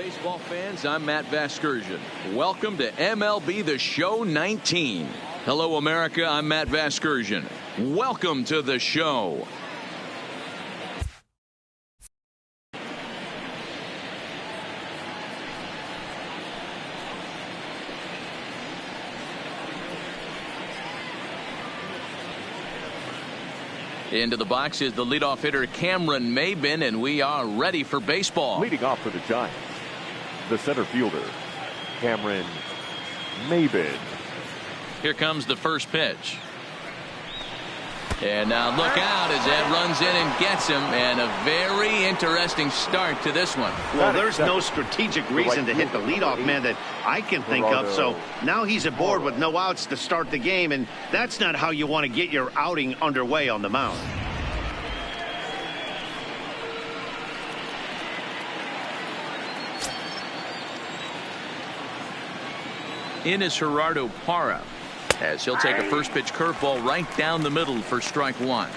baseball fans, I'm Matt Vasgersian. Welcome to MLB The Show 19. Hello, America. I'm Matt Vasgersian. Welcome to the show. Into the box is the leadoff hitter Cameron Maybin, and we are ready for baseball. Leading off for the Giants, the center fielder, Cameron Maybin. Here comes the first pitch. And now look out as that runs in and gets him, and a very interesting start to this one. Well, there's no strategic reason to hit the leadoff man that I can think of, so now he's aboard with no outs to start the game, and that's not how you want to get your outing underway on the mound. In is Gerardo Parra, as he'll take a first pitch curveball right down the middle for strike one.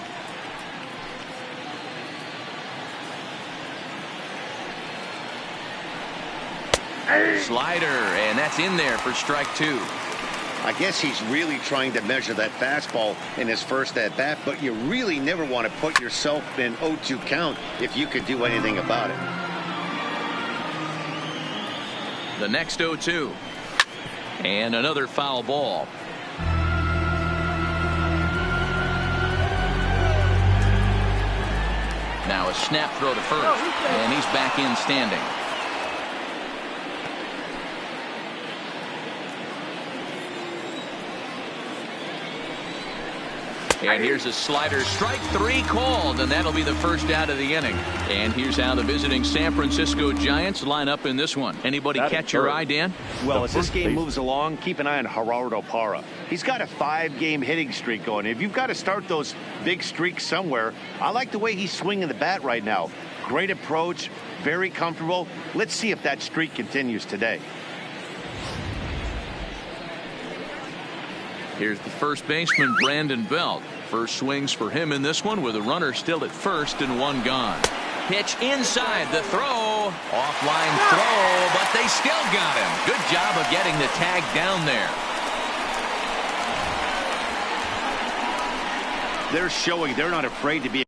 Slider, and that's in there for strike two. I guess he's really trying to measure that fastball in his first at bat, but you really never want to put yourself in 0-2 count if you could do anything about it. The next 0-2. And another foul ball. Now a snap throw to first, and he's back in standing. And here's a slider, strike three called, and that'll be the first out of the inning. And here's how the visiting San Francisco Giants line up in this one. Anybody catch your eye, Dan? Well, as this game moves along, keep an eye on Gerardo Parra. He's got a 5-game hitting streak going. If you've got to start those big streaks somewhere, I like the way he's swinging the bat right now. Great approach, very comfortable. Let's see if that streak continues today. Here's the first baseman, Brandon Belt. First swings for him in this one with a runner still at first and one gone. Pitch inside, the throw. Offline throw, but they still got him. Good job of getting the tag down there. They're showing they're not afraid to be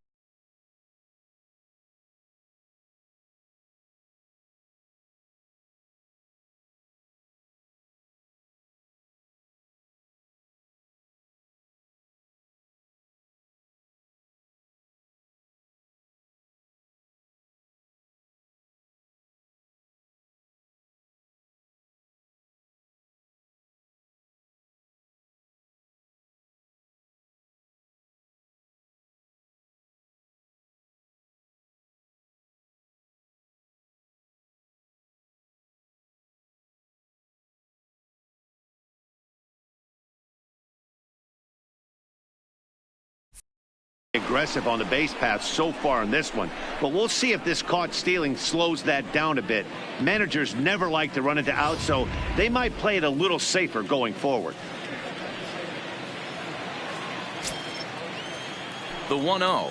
aggressive on the base path so far in this one, but we'll see if this caught stealing slows that down a bit. Managers never like to run into outs, so they might play it a little safer going forward. The 1-0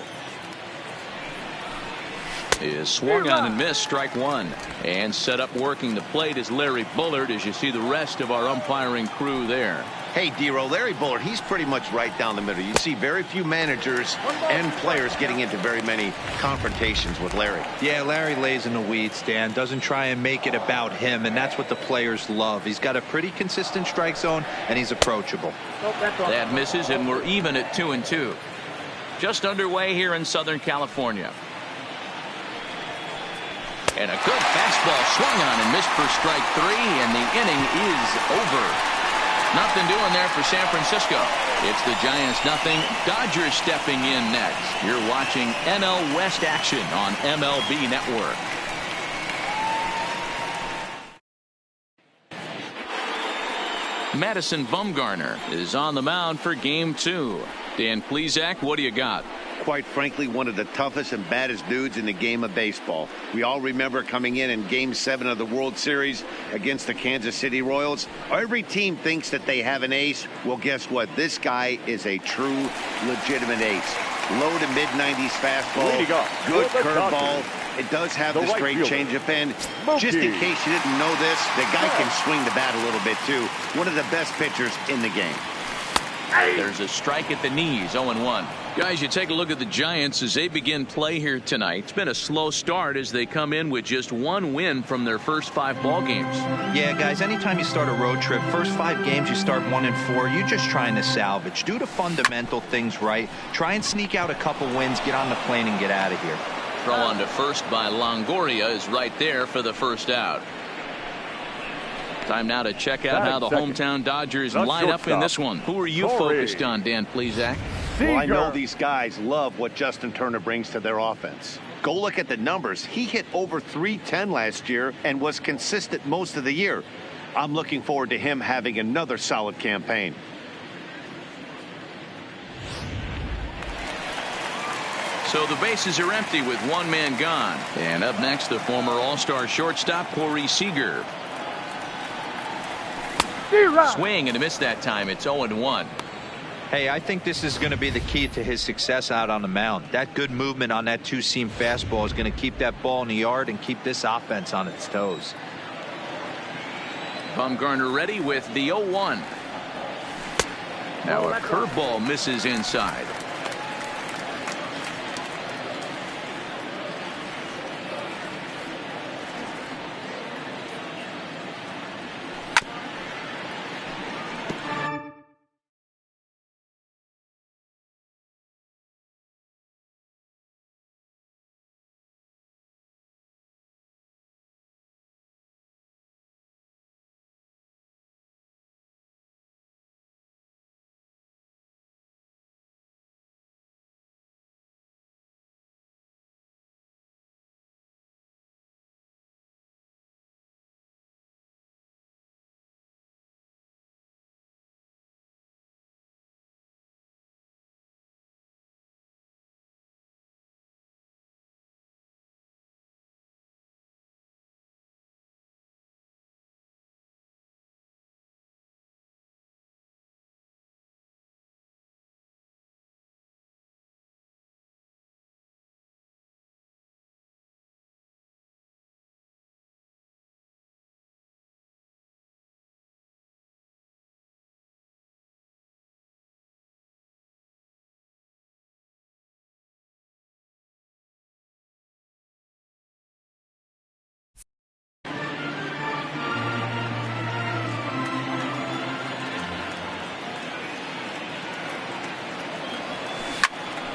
is swung on and missed, strike one. And set up working the plate is Larry Bullard, as you see the rest of our umpiring crew there. Hey, D-Row, Larry Bullard, he's pretty much right down the middle. You see very few managers and players getting into very many confrontations with Larry. Yeah, Larry lays in the weeds, Dan. Doesn't try and make it about him, and that's what the players love. He's got a pretty consistent strike zone, and he's approachable. That misses, and we're even at 2-2. Just underway here in Southern California. And a good fastball swung on and missed for strike three, and the inning is over. Nothing doing there for San Francisco. It's the Giants nothing. Dodgers stepping in next. You're watching NL West action on MLB Network. Madison Bumgarner is on the mound for game two. Dan Plesac, what do you got? Quite frankly, one of the toughest and baddest dudes in the game of baseball. We all remember coming in Game 7 of the World Series against the Kansas City Royals. Every team thinks that they have an ace. Well, guess what? This guy is a true, legitimate ace. Low to mid-90s fastball. Leading off Good for the curveball. Dodgers, It does have the the right straight fielder, changeup. And Mookie. just in case you didn't know this, the guy can swing the bat a little bit too. One of the best pitchers in the game. There's a strike at the knees, 0-1. Guys, you take a look at the Giants as they begin play here tonight. It's been a slow start as they come in with just one win from their first 5 ball games. Yeah, guys, anytime you start a road trip, first 5 games you start 1-4, you're just trying to salvage. Do the fundamental things right. Try and sneak out a couple wins, get on the plane, and get out of here. Throw on to first by Longoria is right there for the first out. Time now to check out how the hometown Dodgers line up in this one. Who are you focused on, Dan Plesac? Well, I know these guys love what Justin Turner brings to their offense. Go look at the numbers. He hit over .310 last year and was consistent most of the year. I'm looking forward to him having another solid campaign. So the bases are empty with one man gone. And up next, the former All-Star shortstop, Corey Seager. Swing and a miss that time. It's 0-1. Hey, I think this is going to be the key to his success out on the mound. That good movement on that 2-seam fastball is going to keep that ball in the yard and keep this offense on its toes. Bumgarner ready with the 0-1. Now a curveball misses inside.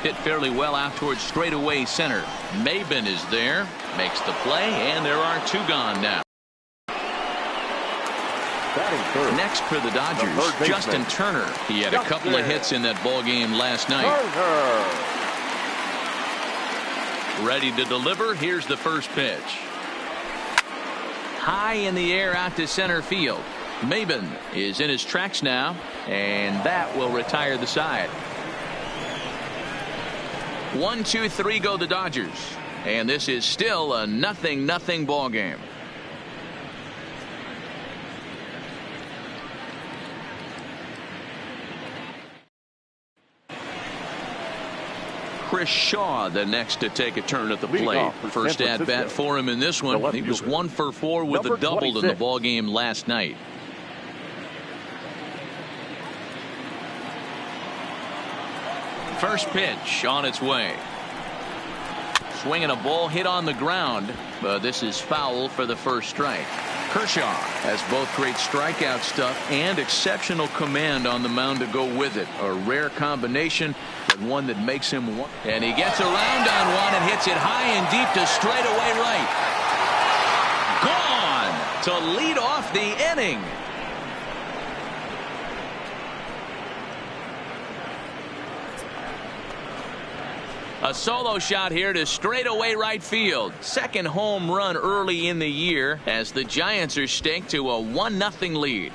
Hit fairly well out towards straightaway center. Maben is there, makes the play, and there are 2 gone now. Next for the Dodgers, Justin Turner. He had a couple of hits in that ball game last night. Ready to deliver. Here's the first pitch. High in the air out to center field. Maben is in his tracks now, and that will retire the side. 1, 2, 3 go the Dodgers, and this is still a 0-0 ball game. Chris Shaw the next to take a turn at the plate. First at bat for him in this one. He was 1 for 4 with a double in the ball game last night. First pitch on its way. Swinging a ball hit on the ground, but this is foul for the first strike. Kershaw has both great strikeout stuff and exceptional command on the mound to go with it. A rare combination, but one that makes him one. And he gets around on one and hits it high and deep to straightaway right. Gone to lead off the inning. A solo shot here to straightaway right field. Second home run early in the year as the Giants are staked to a 1-0 lead.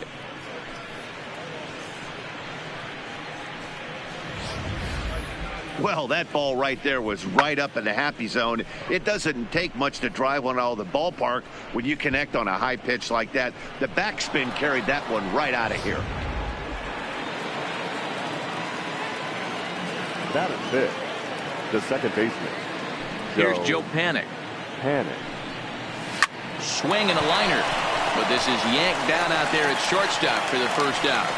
Well, that ball right there was right up in the happy zone. It doesn't take much to drive one out of the ballpark when you connect on a high pitch like that. The backspin carried that one right out of here. That is it. the second baseman. Here's Joe Panic. Swing and a liner. But this is yanked down out there at shortstop for the first out.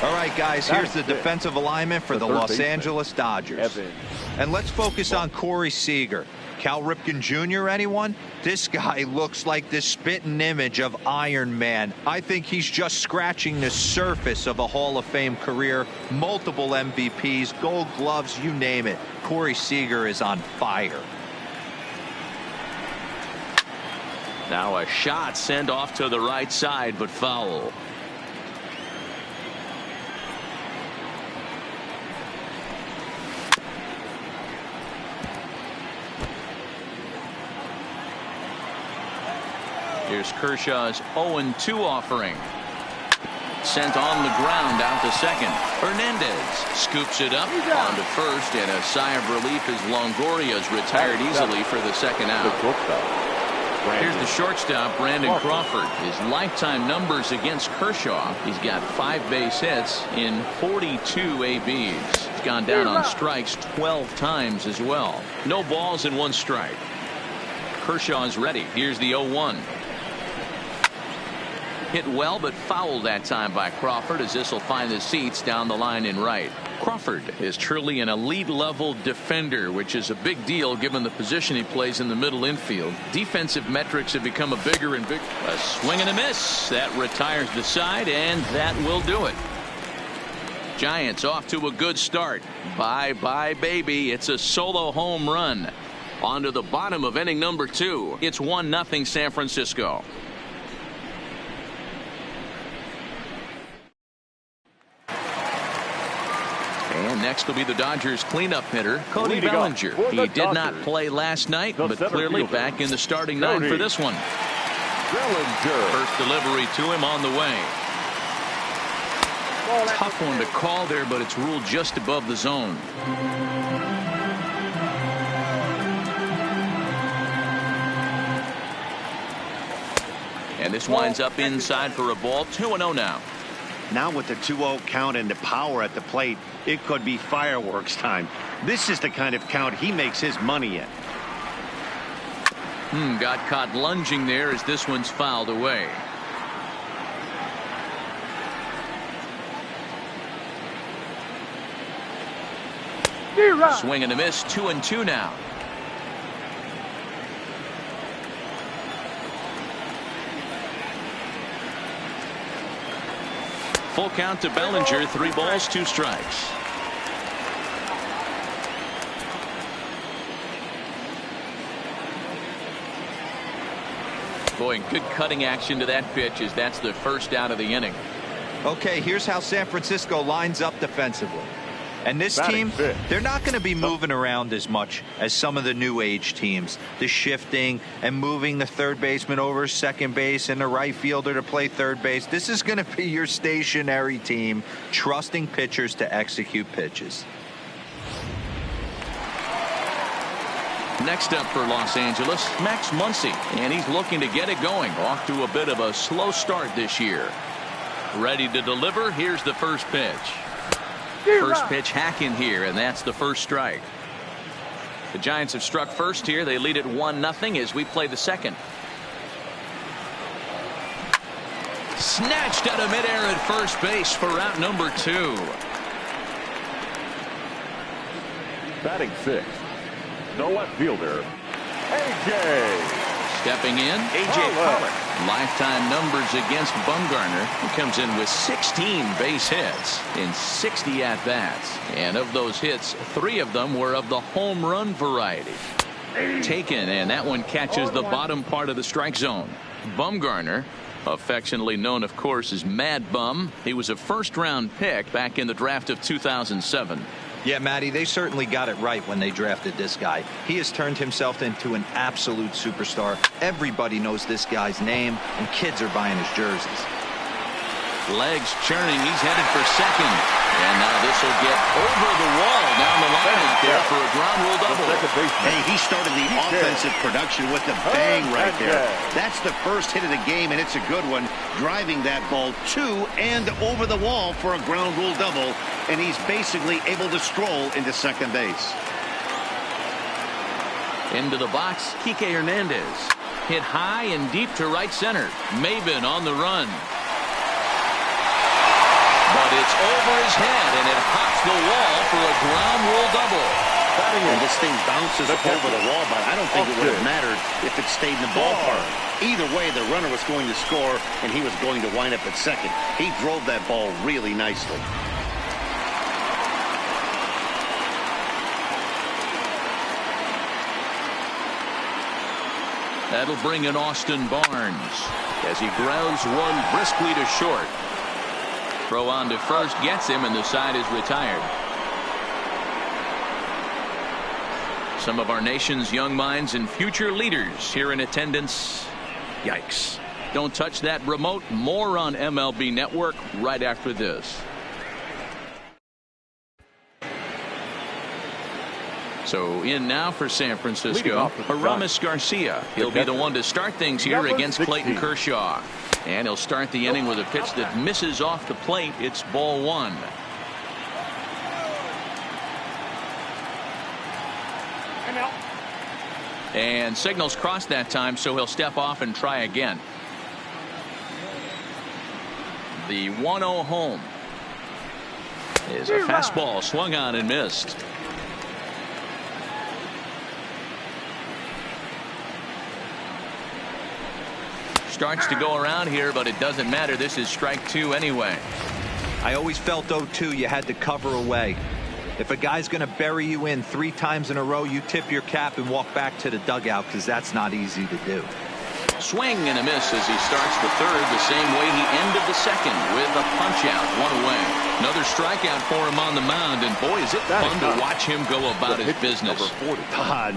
All right, guys, here's the defensive alignment for the Los Angeles Dodgers. And let's focus on Corey Seager. Cal Ripken Jr., anyone? This guy looks like the spitting image of Iron Man. I think he's just scratching the surface of a Hall of Fame career. Multiple MVPs, Gold Gloves, you name it. Corey Seager is on fire. Now a shot sent off to the right side, but foul. Here's Kershaw's 0-2 offering. Sent on the ground out to second. Hernandez scoops it up onto first, and a sigh of relief as Longoria's retired easily for the second out. Here's the shortstop, Brandon Crawford. His lifetime numbers against Kershaw. He's got 5 base hits in 42 ABs. He's gone down on strikes 12 times as well. No balls and 1 strike. Kershaw's ready. Here's the 0-1. Hit well, but fouled that time by Crawford, as this will find the seats down the line in right. Crawford is truly an elite level defender, which is a big deal given the position he plays in the middle infield. Defensive metrics have become a bigger and bigger. A swing and a miss. That retires the side, and that will do it. Giants off to a good start. Bye-bye, baby. It's a solo home run. On to the bottom of inning number 2. It's 1-0 San Francisco. And next will be the Dodgers cleanup hitter, Cody Bellinger. He did not play last night, but clearly back in the starting 9 for this one. First delivery to him on the way. Tough one to call there, but it's ruled just above the zone. And this winds up inside for a ball. 2-0 now. Now with the 2-0 count and the power at the plate, it could be fireworks time. This is the kind of count he makes his money in. Got caught lunging there as this one's fouled away. Swing and a miss. 2-2 now. Full count to Bellinger. 3 balls, 2 strikes. Boy, good cutting action to that pitch, as that's the first out of the inning. Okay, here's how San Francisco lines up defensively. And this team, they're not going to be moving around as much as some of the new age teams. The shifting and moving the third baseman over second base and the right fielder to play third base. This is going to be your stationary team, trusting pitchers to execute pitches. Next up for Los Angeles, Max Muncy, and he's looking to get it going. Off to a bit of a slow start this year. Ready to deliver. Here's the first pitch. First pitch hacking here, and that's the first strike. The Giants have struck first here. They lead it 1-0 as we play the second. Snatched out of midair at first base for out number 2. Batting 6th, no left fielder, A.J. Stepping in, A.J. Pollock. Lifetime numbers against Bumgarner, who comes in with 16 base hits in 60 at-bats. And of those hits, 3 of them were of the home run variety. Taken, and that one catches the bottom part of the strike zone. Bumgarner, affectionately known, of course, as Mad Bum. He was a first-round pick back in the draft of 2007. Yeah, Matty, they certainly got it right when they drafted this guy. He has turned himself into an absolute superstar. Everybody knows this guy's name, and kids are buying his jerseys. Legs churning. He's headed for second. And now this will get over the wall down the line out there for a ground rule double. Hey, he started the offensive production with the bang right there. That's the first hit of the game, and it's a good one. Driving that ball to and over the wall for a ground rule double. And he's basically able to stroll into second base. Into the box, Kike Hernandez. Hit high and deep to right center. Maben on the run. But it's over his head, and it hops the wall for a ground rule double. And this thing bounces over the wall, but I don't think it would have mattered if it stayed in the ballpark. Either way, the runner was going to score, and he was going to wind up at second. He drove that ball really nicely. That'll bring in Austin Barnes as he grounds one briskly to short. Throw on to first gets him, and the side is retired. Some of our nation's young minds and future leaders here in attendance. Yikes. Don't touch that remote. More on MLB Network right after this. So in now for San Francisco, Aramis Garcia. He'll be the one to start things here against Clayton Kershaw. And he'll start the inning with a pitch that misses off the plate. It's ball one. And signals crossed that time, so he'll step off and try again. The 1-0 home is a fastball swung on and missed. Starts to go around here, but it doesn't matter. This is strike two anyway. I always felt 0-2 you had to cover away. If a guy's going to bury you in 3 times in a row, you tip your cap and walk back to the dugout, because that's not easy to do. Swing and a miss as he starts the third the same way he ended the second, with a punch out, one away. Another strikeout for him on the mound, and boy, is it fun to watch him go about his business.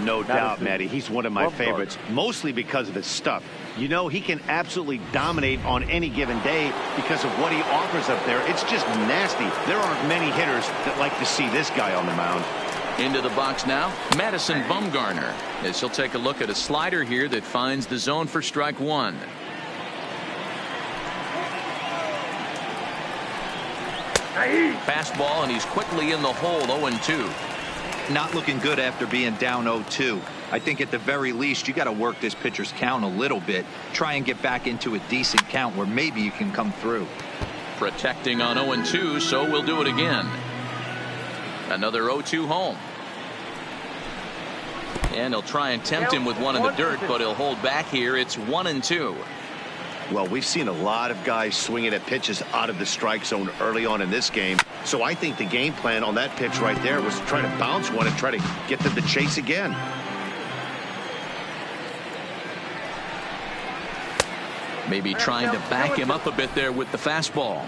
No doubt, Matty. He's one of my favorites, mostly because of his stuff. You know, he can absolutely dominate on any given day because of what he offers up there. It's just nasty. There aren't many hitters that like to see this guy on the mound. Into the box now, Madison Bumgarner, as he'll take a look at a slider here that finds the zone for strike one. Fastball, and he's quickly in the hole. 0-2. Not looking good after being down 0-2. I think at the very least you got to work this pitcher's count a little bit. Try and get back into a decent count where maybe you can come through. Protecting on 0-2, so we'll do it again. Another 0-2 home. And he'll try and tempt him with one in the dirt, but he'll hold back here. It's 1-2. Well, we've seen a lot of guys swinging at pitches out of the strike zone early on in this game. So I think the game plan on that pitch right there was to try to bounce one and try to get them to chase again. Maybe trying to back him up a bit there with the fastball.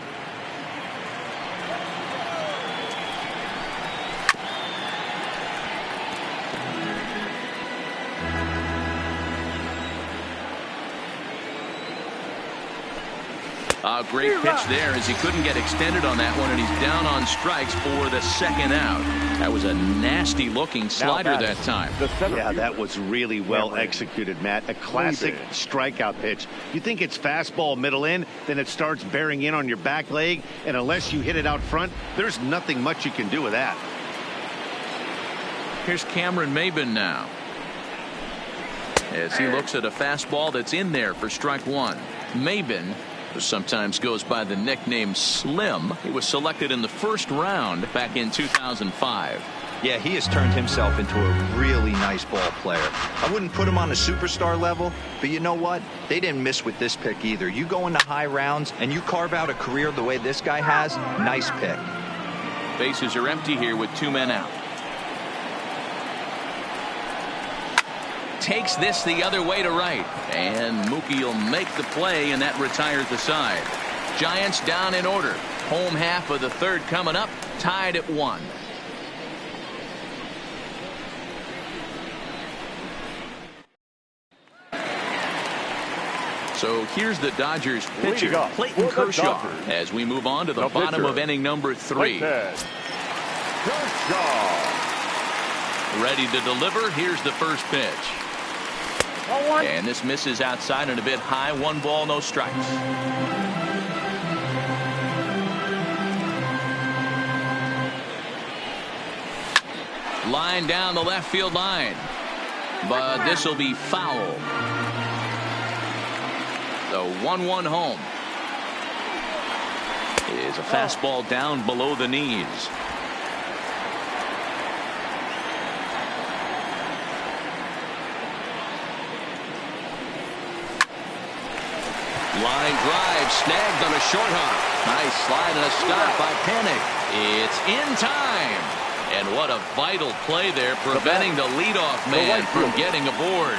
A great pitch there as he couldn't get extended on that one, and he's down on strikes for the second out. That was a nasty looking slider that time. Yeah, that was really well executed, Matt. A classic strikeout pitch. You think it's fastball middle in, then it starts bearing in on your back leg, and unless you hit it out front, there's nothing much you can do with that. Here's Cameron Maben now, as he looks at a fastball that's in there for strike one. Maben, who sometimes goes by the nickname Slim, he was selected in the first round back in 2005. Yeah, he has turned himself into a really nice ball player. I wouldn't put him on a superstar level, but you know what? They didn't miss with this pick either. You go into high rounds and you carve out a career the way this guy has, nice pick. Bases are empty here with 2 men out. Takes this the other way to right, and Mookie will make the play, and that retires the side. Giants down in order. Home half of the third coming up, tied at 1. So here's the Dodgers pitcher, Clayton Kershaw, as we move on to the bottom of inning number 3. Ready to deliver. Here's the first pitch. And this misses outside and a bit high. 1 ball, no strikes. Line down the left field line. but this will be foul. The 1-1 home is a fastball down below the knees. Line drive snagged on a short hop. Nice slide and a stop by Panik. It's in time. And what a vital play there, preventing the leadoff man from getting aboard.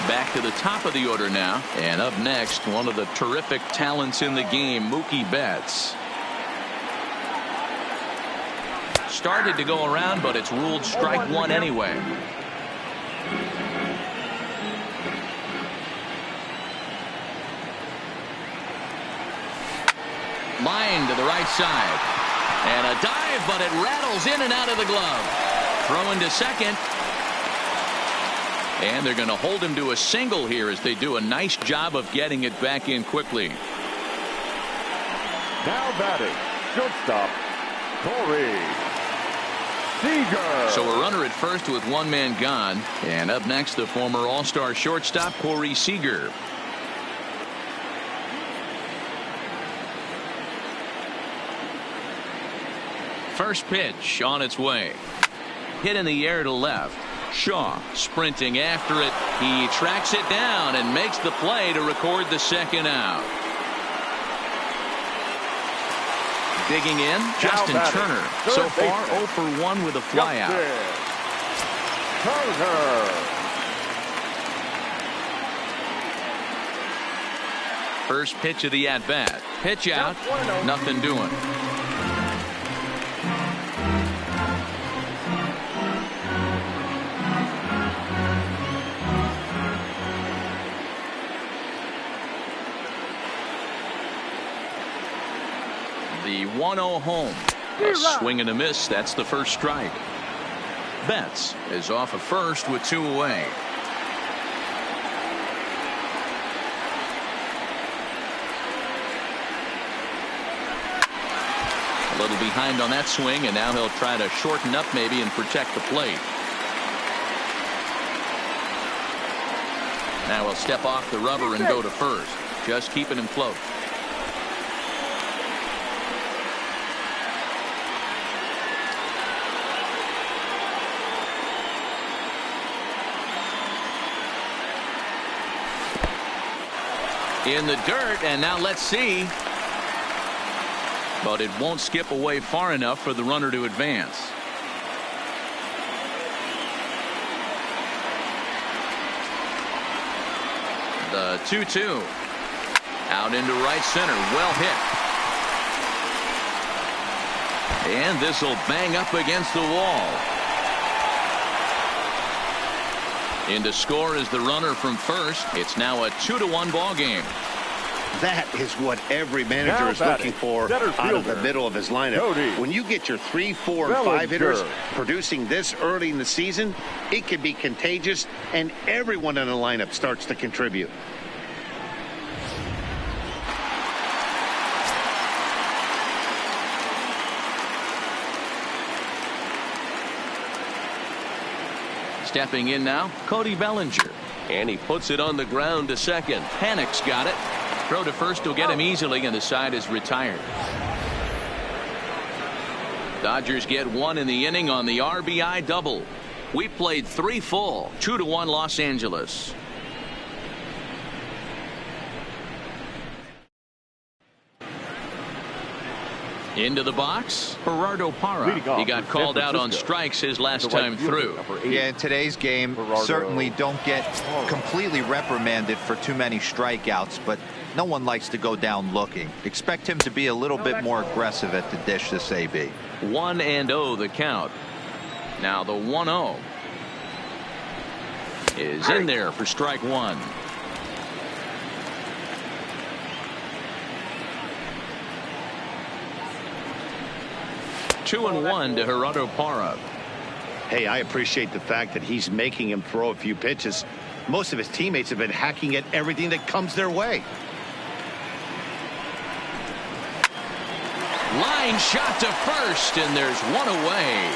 Back to the top of the order now. And up next, one of the terrific talents in the game, Mookie Betts. Started to go around, but it's ruled strike one anyway. Line to the right side. And a dive, but it rattles in and out of the glove. Throwing to second. And they're going to hold him to a single here as they do a nice job of getting it back in quickly. Now batting, shortstop, Corey Seager. So a runner at first with one man gone. And up next, the former All-Star shortstop, Corey Seager. First pitch on its way. Hit in the air to left. Shaw sprinting after it. He tracks it down and makes the play to record the second out. Digging in, Justin Turner. So far 0 for 1 with a flyout. Turner. First pitch of the at-bat. Pitch out. Nothing doing. The 1-0 home. A swing and a miss. That's the first strike. Betts is off at first with 2 away. A little behind on that swing, and now he'll try to shorten up maybe and protect the plate. Now he'll step off the rubber and go to first, just keeping him close. In the dirt, and now let's see. But it won't skip away far enough for the runner to advance. The 2-2. Out into right center. Well hit. And this will bang up against the wall. In to score is the runner from first. It's now a 2-1 ball game. That is what every manager is looking for out of the middle of his lineup. When you get your 3, 4, and 5 hitters producing this early in the season, it can be contagious, and everyone in the lineup starts to contribute. Stepping in now, Cody Bellinger. And he puts it on the ground to second. Panik's got it. Throw to first will get him easily, and the side is retired. Dodgers get 1 in the inning on the RBI double. We played 3 full. 2-1 Los Angeles. Into the box, Gerardo Parra. He got called out on strikes his last time through. Yeah, in today's game, certainly don't get completely reprimanded for too many strikeouts, but no one likes to go down looking. Expect him to be a little bit more aggressive at the dish this AB. 1-0 the count. Now the 1-0 is in there for strike 1. Two and 1 to Gerardo Parra. Hey, I appreciate the fact that he's making him throw a few pitches. Most of his teammates have been hacking at everything that comes their way. Line shot to first, and there's 1 away.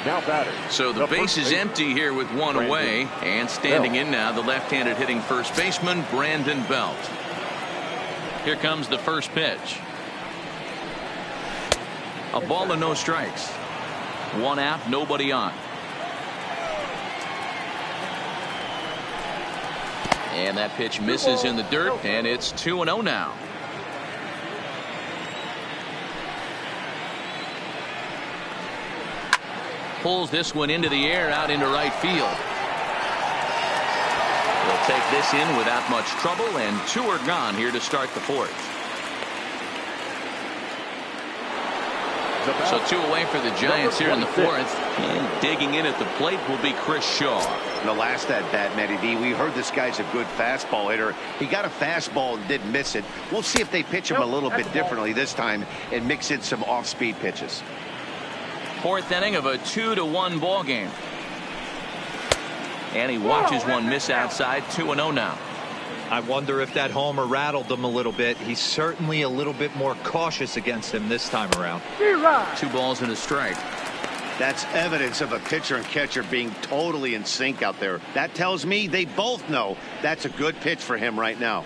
Now batter. So the base is empty here with one away, and standing in now the left-handed hitting first baseman Brandon Belt. Here comes the first pitch. A ball and no strikes. One out, nobody on. And that pitch misses in the dirt, and it's 2-0 now. Pulls this one into the air out into right field. They'll take this in without much trouble, and 2 are gone here to start the 4th. So 2 away for the Giants here in the 4th. And digging in at the plate will be Chris Shaw. The last at bat, Matty D, we heard this guy's a good fastball hitter. He got a fastball and didn't miss it. We'll see if they pitch him a little bit differently this time and mix in some off-speed pitches. 4th inning of a 2-1 ball game. And he watches one miss outside. 2-0 now. I wonder if that homer rattled him a little bit. He's certainly a little bit more cautious against him this time around. 2 balls and a strike. That's evidence of a pitcher and catcher being totally in sync out there. That tells me they both know that's a good pitch for him right now.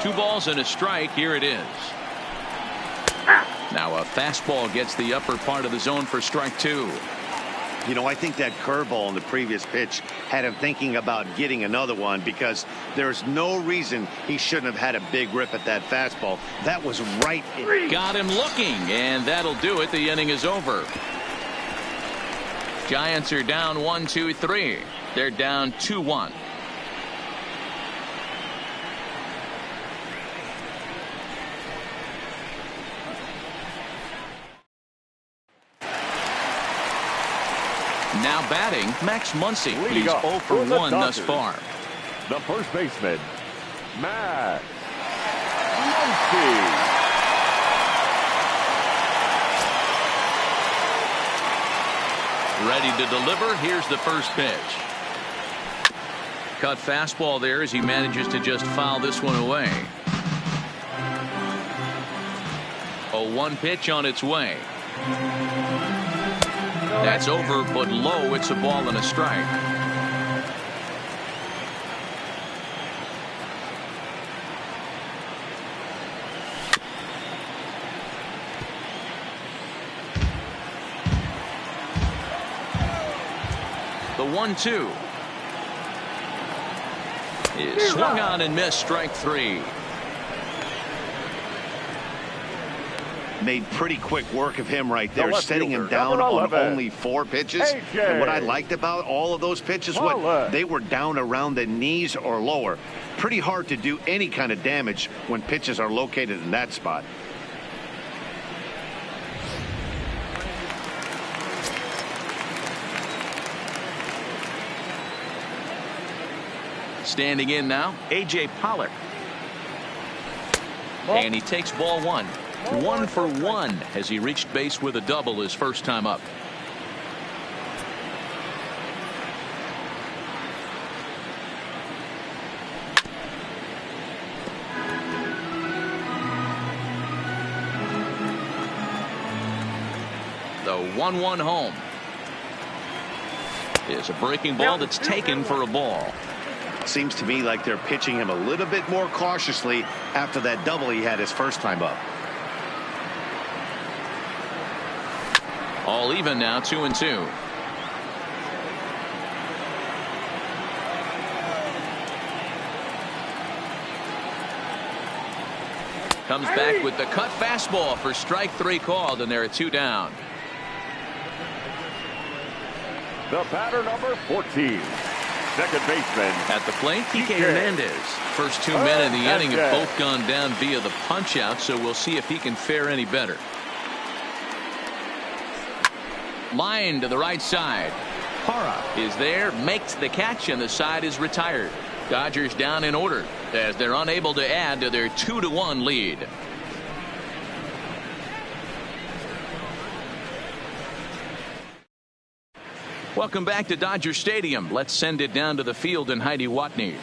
2 balls and a strike. Here it is. Now a fastball gets the upper part of the zone for strike 2. You know, I think that curveball in the previous pitch had him thinking about getting another one, because there's no reason he shouldn't have had a big rip at that fastball. That was right. Got him looking, and that'll do it. The inning is over. Giants are down 1-2-3. They're down 2-1. Now batting, Max Muncy. He's 0 for 1 thus far. The first baseman, Max Muncy. Ready to deliver. Here's the first pitch. Cut fastball there as he manages to just foul this one away. A 1 pitch on its way. That's over, but low. It's a ball and a strike. The 1-2 is swung on and missed. Strike 3. Made pretty quick work of him right there, setting him down on only 4 pitches. And what I liked about all of those pitches, they were down around the knees or lower. Pretty hard to do any kind of damage when pitches are located in that spot. Standing in now, A.J. Pollock. And he takes ball 1. 1 for 1 as he reached base with a double his first time up. The 1-1 home is a breaking ball that's taken for a ball. Seems to me like they're pitching him a little bit more cautiously after that double he had his first time up. All even now, 2-2. Comes back with the cut fastball for strike 3 called, and there are 2 down. The batter, number 14, second baseman. At the plate, Kike Hernandez. First 2 men in the inning have both gone down via the punch out, so we'll see if he can fare any better. Line to the right side. Parra is there, makes the catch, and the side is retired. Dodgers down in order as they're unable to add to their 2-1 lead. Welcome back to Dodger Stadium. Let's send it down to the field and Heidi Watney.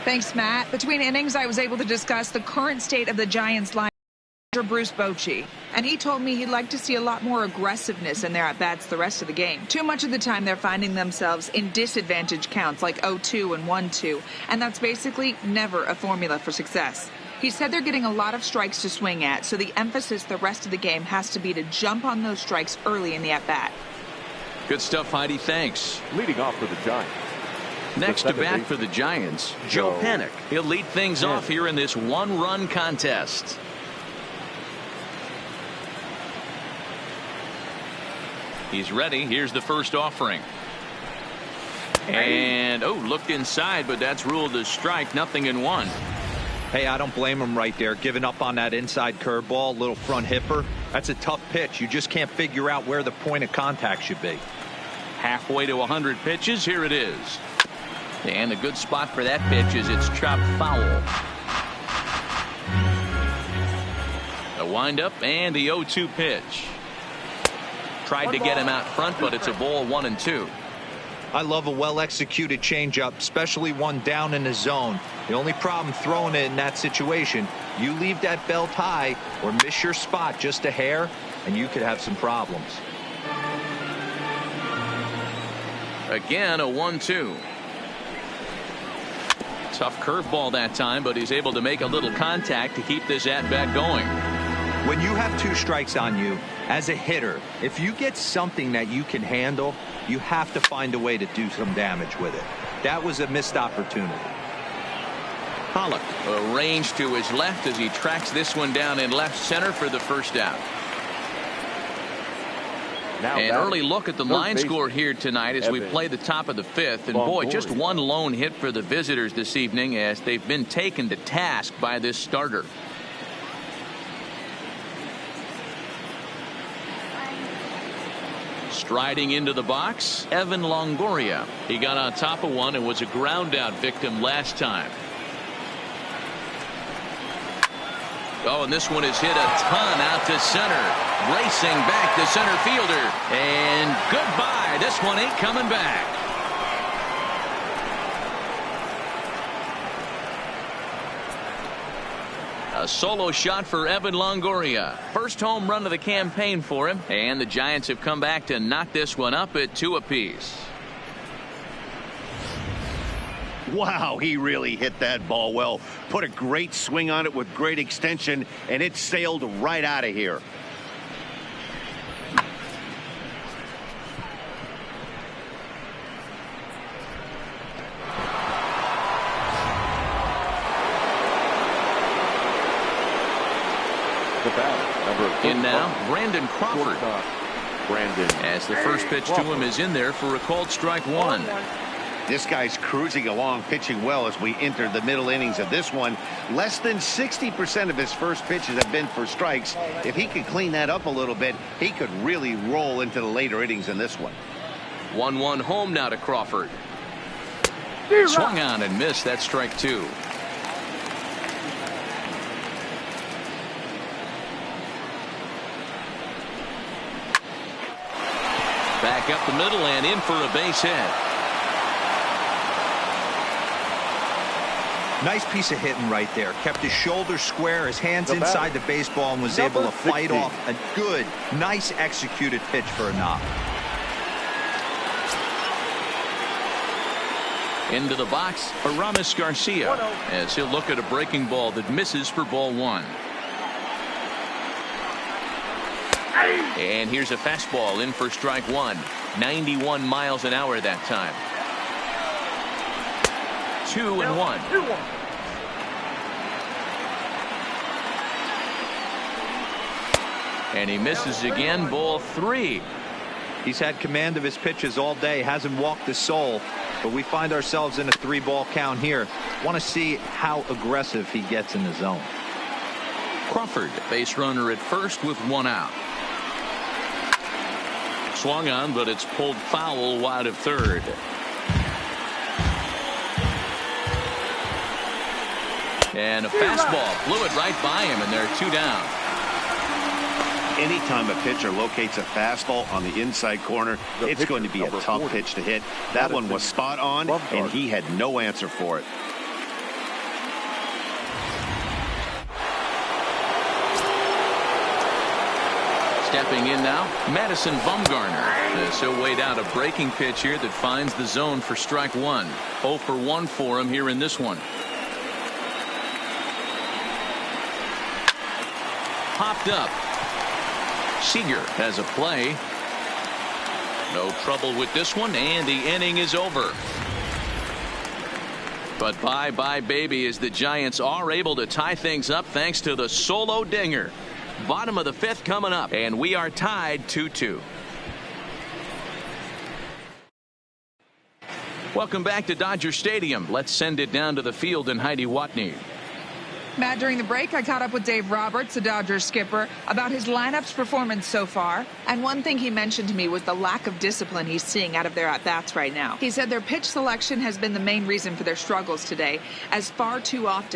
Thanks, Matt. Between innings, I was able to discuss the current state of the Giants line. Bruce Bochy, and he told me he'd like to see a lot more aggressiveness in their at-bats the rest of the game. Too much of the time they're finding themselves in disadvantage counts like 0-2 and 1-2, and that's basically never a formula for success. He said they're getting a lot of strikes to swing at, so the emphasis the rest of the game has to be to jump on those strikes early in the at-bat. Good stuff, Heidi. Thanks. Leading off for the Giants. Next to bat for the Giants, Joe Panik. He'll lead things off here in this one-run contest. He's ready. Here's the first offering. And, looked inside, but that's ruled a strike. 0-1. Hey, I don't blame him right there. Giving up on that inside curveball, little front hipper. That's a tough pitch. You just can't figure out where the point of contact should be. Halfway to 100 pitches. Here it is. And a good spot for that pitch is it's chopped foul. The windup and the 0-2 pitch. Tried to get him out front, but it's a ball 1-2. I love a well-executed changeup, especially one down in the zone. The only problem throwing it in that situation, you leave that belt high or miss your spot just a hair, and you could have some problems. Again, a 1-2. Tough curveball that time, but he's able to make a little contact to keep this at-bat going. When you have 2 strikes on you, as a hitter, if you get something that you can handle, you have to find a way to do some damage with it. That was a missed opportunity. Pollock, a range to his left as he tracks this one down in left center for the first out. An early look at the line score here tonight as we play the top of the 5th. And boy, just one lone hit for the visitors this evening as they've been taken to task by this starter. Striding into the box, Evan Longoria. He got on top of one and was a ground out victim last time. And this one is hit a ton out to center. Racing back to center fielder. And goodbye. This one ain't coming back. A solo shot for Evan Longoria. First home run of the campaign for him. And the Giants have come back to knock this one up at 2 apiece. Wow, he really hit that ball well. Put a great swing on it with great extension, and it sailed right out of here. In now, Brandon Crawford. As the first pitch to him is in there for a called strike 1. This guy's cruising along, pitching well as we enter the middle innings of this one. Less than 60% of his first pitches have been for strikes. If he could clean that up a little bit, he could really roll into the later innings in this one. 1-1 home now to Crawford. Swung on and missed. That strike 2. Back up the middle and in for a base hit. Nice piece of hitting right there. Kept his shoulders square, his hands inside the baseball, and was able to fight off a good, nice executed pitch for a knock. Into the box, Aramis Garcia, as he'll look at a breaking ball that misses for ball 1. And here's a fastball in for strike 1. 91 miles an hour that time. 2-1. And he misses again. Ball 3. He's had command of his pitches all day. Hasn't walked a soul. But we find ourselves in a 3-ball count here. Want to see how aggressive he gets in the zone. Crawford, base runner at first with 1 out. Swung on, but it's pulled foul wide of third. And a fastball blew it right by him, and they're 2 down. Anytime a pitcher locates a fastball on the inside corner, it's going to be a tough pitch to hit. That one was spot on, and he had no answer for it. Stepping in now, Madison Bumgarner. He'll wait out a breaking pitch here that finds the zone for strike one. 0 for 1 for him here in this one. Popped up. Seager has a play. No trouble with this one, and the inning is over. But bye-bye, baby, as the Giants are able to tie things up thanks to the solo dinger. Bottom of the 5th coming up, and we are tied 2-2. Welcome back to Dodger Stadium. Let's send it down to the field and Heidi Watney. Matt, during the break, I caught up with Dave Roberts, the Dodgers skipper, about his lineup's performance so far. And one thing he mentioned to me was the lack of discipline he's seeing out of their at-bats right now. He said their pitch selection has been the main reason for their struggles today, as far too often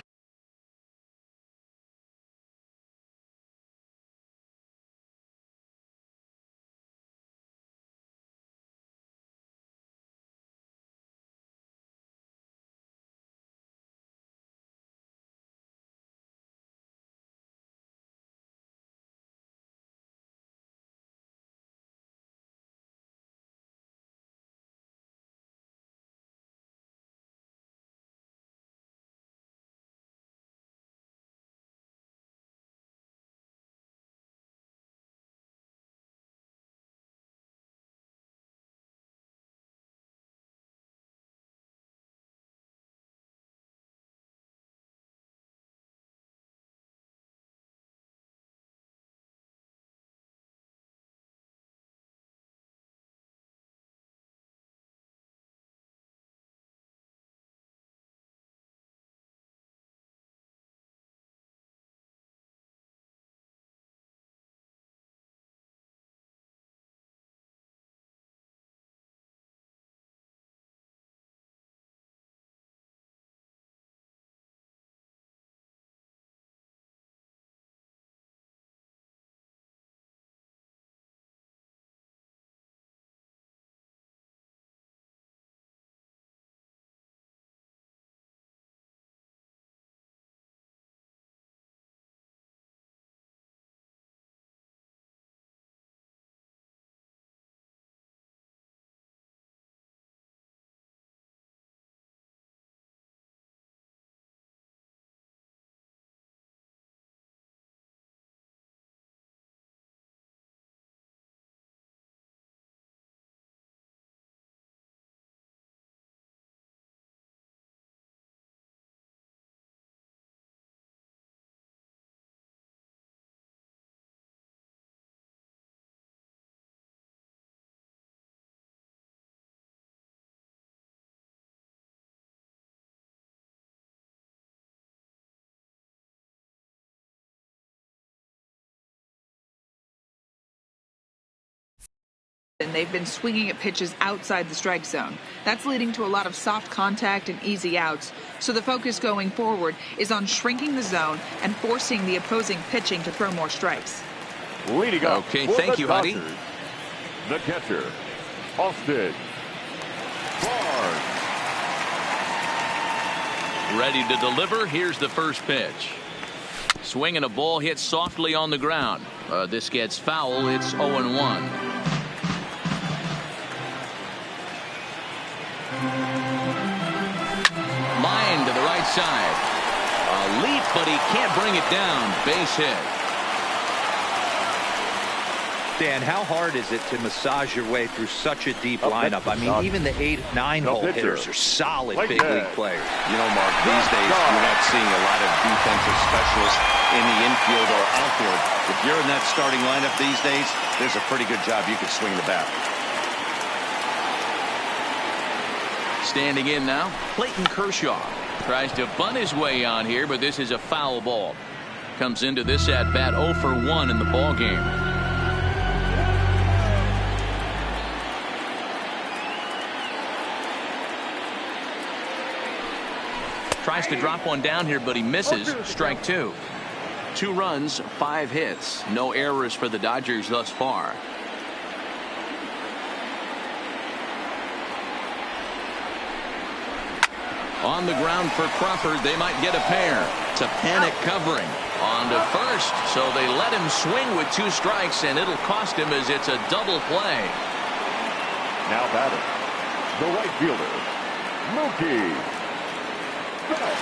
and they've been swinging at pitches outside the strike zone. That's leading to a lot of soft contact and easy outs. So the focus going forward is on shrinking the zone and forcing the opposing pitching to throw more strikes. Leading up. Okay, thank you, Heidi. The catcher, Austin Barnes. Ready to deliver. Here's the first pitch. Swinging a ball hit softly on the ground. This gets foul. It's 0-1. Line to the right side. A leap, but he can't bring it down. Base hit. Dan, how hard is it to massage your way through such a deep lineup? I mean, even the 8, 9-hole hitters are solid big league players. You know, Mark, these days you're not seeing a lot of defensive specialists in the infield or outfield. If you're in that starting lineup these days, there's a pretty good job you could swing the bat. Standing in now, Clayton Kershaw tries to bunt his way on here, but this is a foul ball. Comes into this at bat 0 for 1 in the ball game. Tries to drop one down here, but he misses. Strike 2. 2 runs, 5 hits. No errors for the Dodgers thus far. On the ground for Crawford. They might get a pair. It's a panic covering. On to first. So they let him swing with 2 strikes, and it'll cost him as it's a double play. Now batting, the right fielder, Mookie Betts.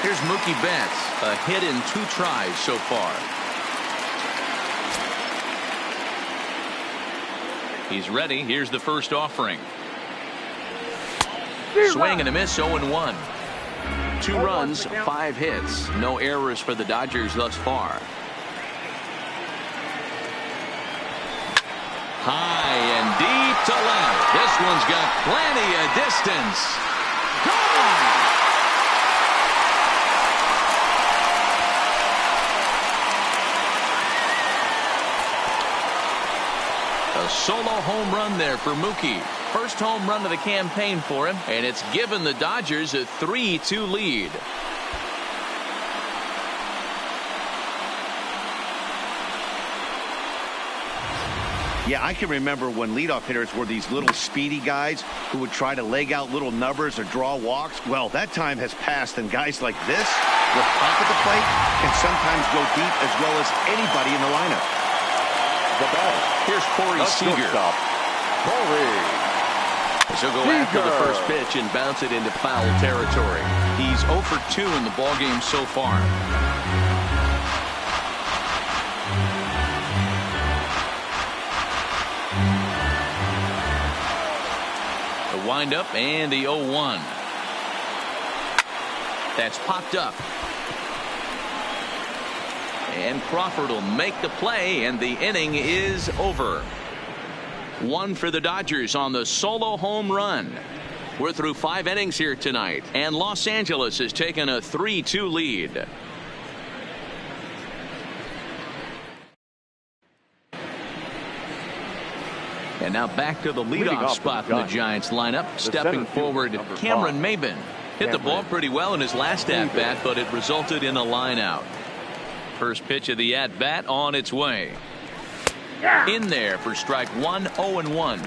Here's Mookie Betts. A hit in 2 tries so far. He's ready. Here's the first offering. Swing and a miss, 0-1. 2 runs, 5 hits. No errors for the Dodgers thus far. High and deep to left. This one's got plenty of distance. Gone! A solo home run there for Mookie. First home run of the campaign for him, and it's given the Dodgers a 3-2 lead. Yeah, I can remember when leadoff hitters were these little speedy guys who would try to leg out little numbers or draw walks. Well, that time has passed, and guys like this, with pop at the plate, can sometimes go deep as well as anybody in the lineup. The batter. Here's Corey Seager. Corey. He'll go after the first pitch and bounce it into foul territory. He's 0 for 2 in the ballgame so far. The windup and the 0-1. That's popped up. And Crawford will make the play, and the inning is over. 1 for the Dodgers on the solo home run. We're through 5 innings here tonight, and Los Angeles has taken a 3-2 lead. And now back to the leadoff spot in the Giants lineup. Stepping forward, Cameron Maybin. Hit the ball pretty well in his last at-bat, but it resulted in a line out. First pitch of the at-bat on its way. In there for strike 1, 0-1.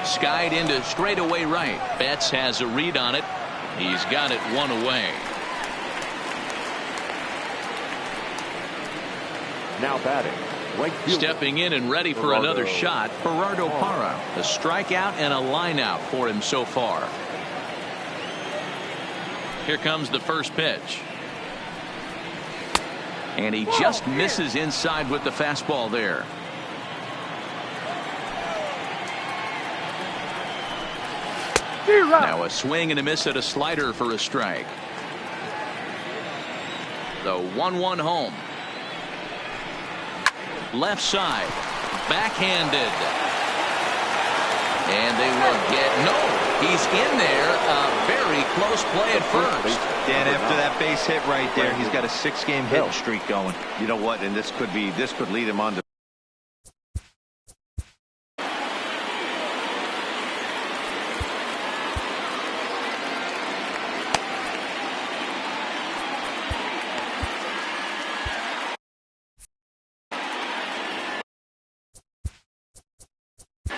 Skied into straightaway right. Betts has a read on it. He's got it 1 away. Now batting, right fielder. Stepping in and ready for another shot, Gerardo Parra. A strikeout and a lineout for him so far. Here comes the first pitch. And he just misses inside with the fastball there. Now a swing and a miss at a slider for a strike. The 1-1 home. Left side, backhanded, and they will get he's in there. A very close play at first. Dan, after that base hit right there, he's got a 6-game hitting streak going. You know what? And this could lead him on to.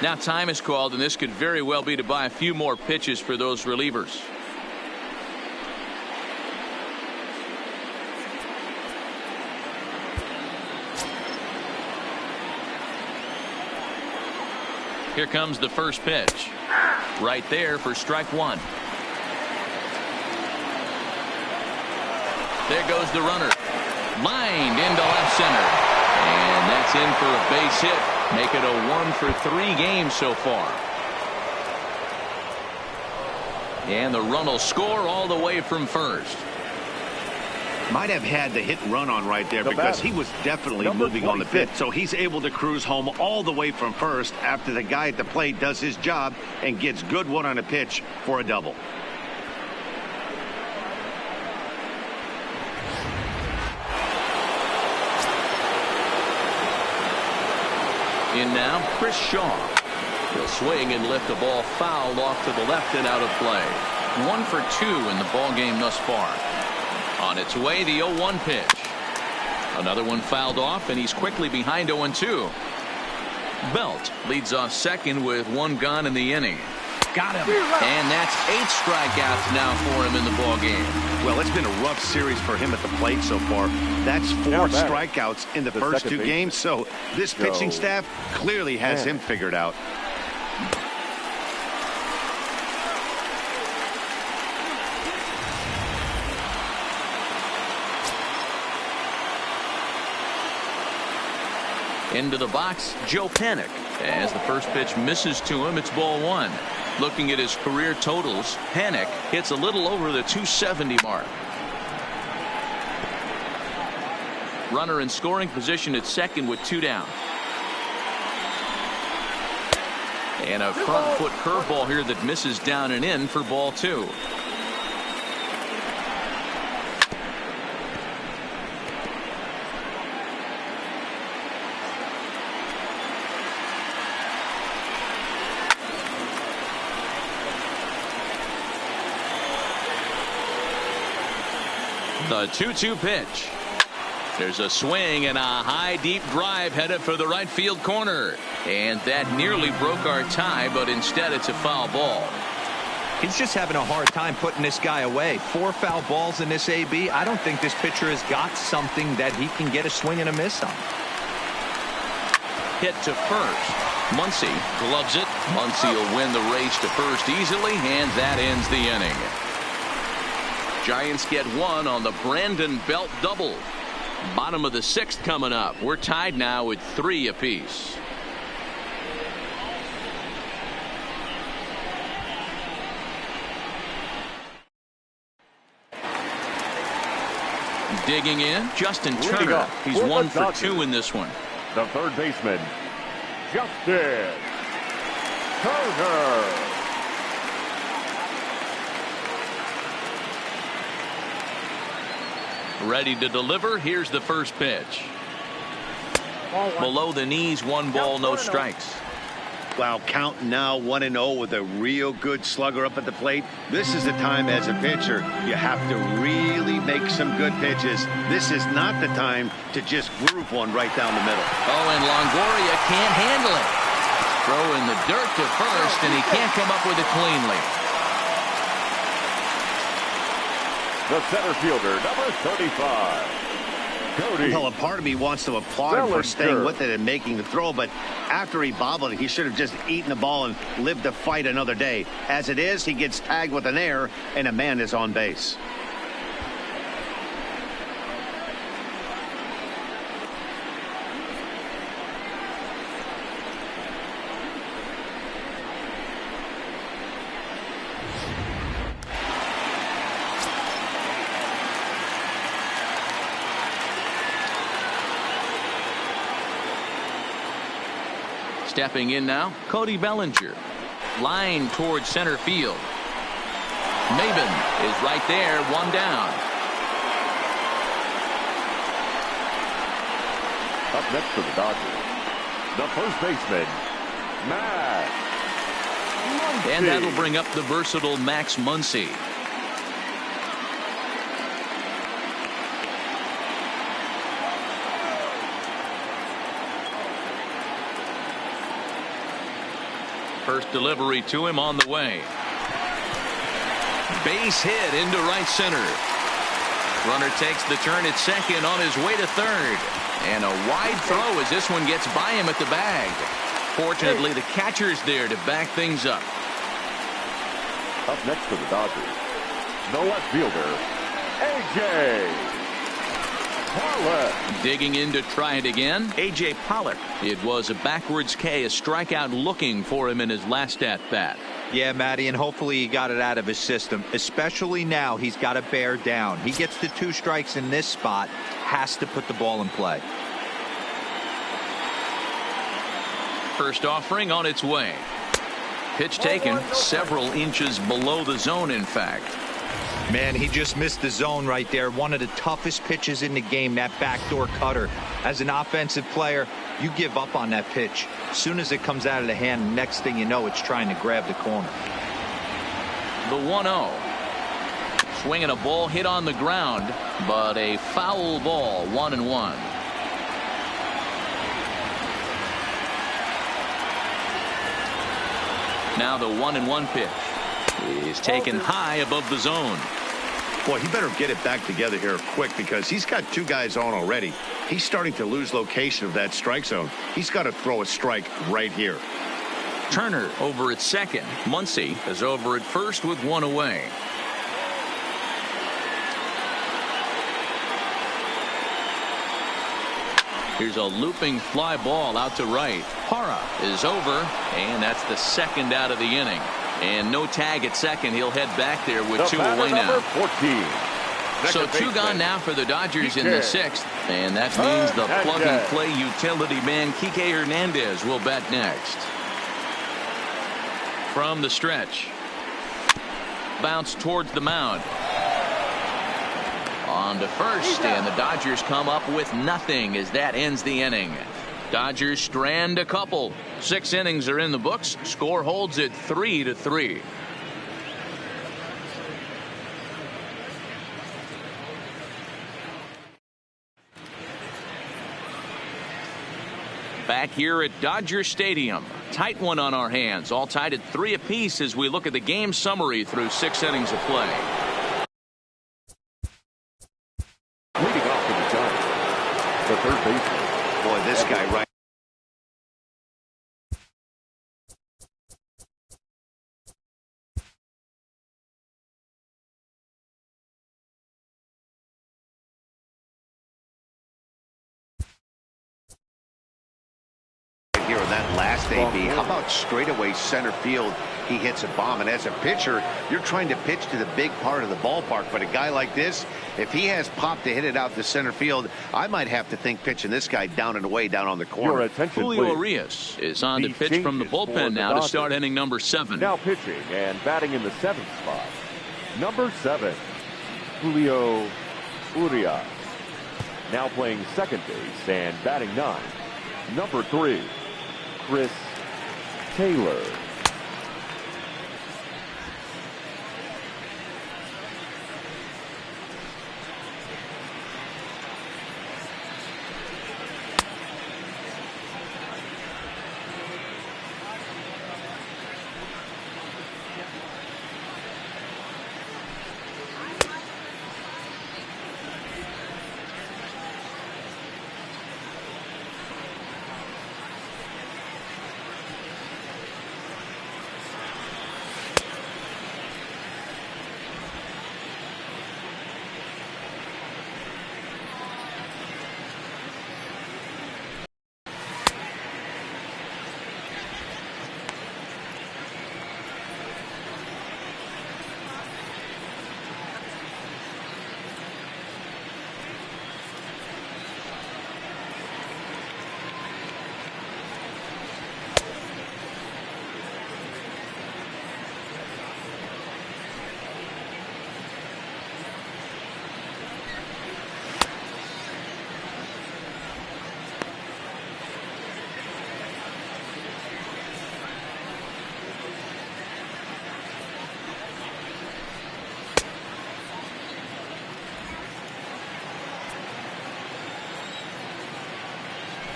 Now time is called, and this could very well be to buy a few more pitches for those relievers. Here comes the first pitch. Right there for strike 1. There goes the runner. Lined into left center. And that's in for a base hit. Make it a 1 for 3 game so far. And the run will score all the way from first. Might have had the hit run on right there because he was definitely moving on the pitch. So he's able to cruise home all the way from first after the guy at the plate does his job and gets good one on a pitch for a double. In now, Chris Shaw. He'll swing and lift the ball foul off to the left and out of play. 1 for 2 in the ball game thus far. On its way, the 0-1 pitch. Another one fouled off, and he's quickly behind 0-2. Belt leads off second with 1 gone in the inning. Got him. And that's 8 strikeouts now for him in the ball game. Well, it's been a rough series for him at the plate so far. That's 4 strikeouts in the first 2 games, so this pitching staff clearly has him figured out. Into the box, Joe Panik. As the first pitch misses to him, it's ball 1. Looking at his career totals, Panik hits a little over the 270 mark. Runner in scoring position at second with 2 down. And a front foot curveball here that misses down and in for ball 2. The 2-2 pitch. There's a swing and a high deep drive headed for the right field corner. And that nearly broke our tie, but instead it's a foul ball. He's just having a hard time putting this guy away. 4 foul balls in this AB. I don't think this pitcher has got something that he can get a swing and a miss on. Hit to first. Muncy gloves it. Muncy will win the race to first easily, and that ends the inning. Giants get 1 on the Brandon Belt double. Bottom of the 6th coming up. We're tied now with 3 apiece. Digging in, Justin Turner. He's 1 for 2 in this one. The third baseman, Justin Turner. Ready to deliver. Here's the first pitch. Below the knees, 1 ball, no strikes. Wow, count now 1-0 with a real good slugger up at the plate. This is the time as a pitcher you have to really make some good pitches. This is not the time to just groove one right down the middle. Oh, and Longoria can't handle it. Throw in the dirt to first, and he can't come up with it cleanly. The center fielder, number 35, Cody. Well, a part of me wants to applaud him for staying with it and making the throw, but after he bobbled it, he should have just eaten the ball and lived to fight another day. As it is, he gets tagged with an error, and a man is on base. Stepping in now, Cody Bellinger. Line towards center field. Maben is right there, 1 down. Up next for the Dodgers, the first baseman, Max Muncy. And that'll bring up the versatile Max Muncy. First delivery to him on the way. Base hit into right center. Runner takes the turn at second on his way to third. And a wide throw as this one gets by him at the bag. Fortunately, the catcher's there to back things up. Up next for the Dodgers, the left fielder, A.J. Pollock. Digging in to try it again, A.J. Pollock. It was a backwards K, a strikeout looking for him in his last at-bat. Yeah, Matty, and hopefully he got it out of his system. Especially now, he's got to bear down. He gets the 2 strikes in this spot, has to put the ball in play. First offering on its way. Pitch taken several inches below the zone, in fact. Man, he just missed the zone right there. One of the toughest pitches in the game, that backdoor cutter. As an offensive player, You give up on that pitch. As soon as it comes out of the hand, next thing you know, it's trying to grab the corner. The 1-0. Swinging a ball hit on the ground, but a foul ball, 1-1. Now the 1-1 pitch is taken high above the zone. Boy, he better get it back together here quick because he's got two guys on already. He's starting to lose location of that strike zone. He's got to throw a strike right here. Turner over at second. Muncy is over at first with one away. Here's a looping fly ball out to right. Parra is over, and that's the second out of the inning. And no tag at second. He'll head back there with two away now. 14. So two gone now for the Dodgers in the sixth. And that means the plug-and-play utility man, Kike Hernandez, will bat next. From the stretch. Bounce towards the mound. On to first, and the Dodgers come up with nothing as that ends the inning. Dodgers strand a couple. 6 innings are in the books. Score holds at 3-3. Back here at Dodger Stadium. Tight one on our hands. All tied at 3 apiece as we look at the game summary through 6 innings of play. Leading off for the Giants, the third baseman. Boy, this guy right. Here in that last AB, how about straightaway center field? He hits a bomb, and as a pitcher, you're trying to pitch to the big part of the ballpark. But a guy like this, if he has pop to hit it out to center field, I might have to think pitching this guy down and away down on the corner. Your attention, Julio please. Arias is on to pitch from the bullpen now to start inning number 7. Now pitching and batting in the 7th spot, number 7, Julio Urias. Now playing second base and batting 9, number 3, Chris Taylor.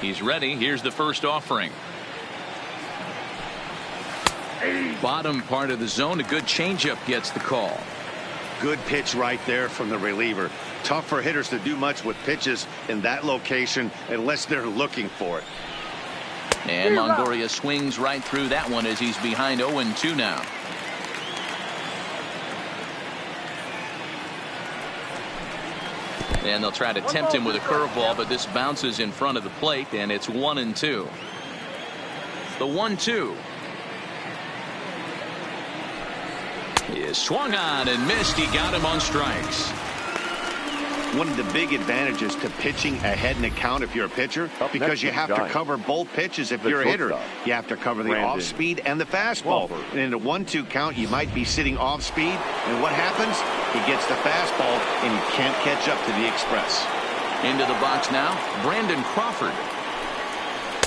He's ready. Here's the first offering. Bottom part of the zone. A good changeup gets the call. Good pitch right there from the reliever. Tough for hitters to do much with pitches in that location unless they're looking for it. And Longoria swings right through that one as he's behind 0-2 now. And they'll try to tempt him with a curveball, but this bounces in front of the plate, and it's 1-2. The 1-2 is swung on and missed. He got him on strikes. One of the big advantages to pitching ahead in a count if you're a pitcher, because you have to cover both pitches if you're a hitter. You have to cover the off speed and the fastball. And in a 1-2 count, you might be sitting off speed, and what happens? He gets the fastball, and you can't catch up to the express. Into the box now, Brandon Crawford.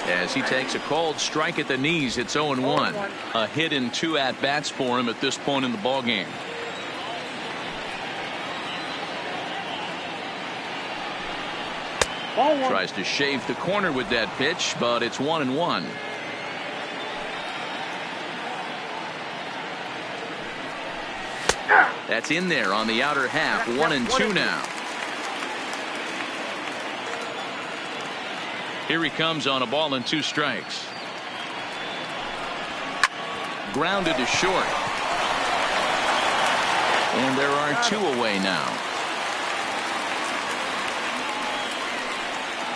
As he takes a cold strike at the knees, it's 0-1. A hit in 2 at-bats for him at this point in the ballgame. Tries to shave the corner with that pitch, but it's 1-1. That's in there on the outer half. 1-2 now. Here he comes on a ball and 2 strikes. Grounded to short. And there are 2 away now.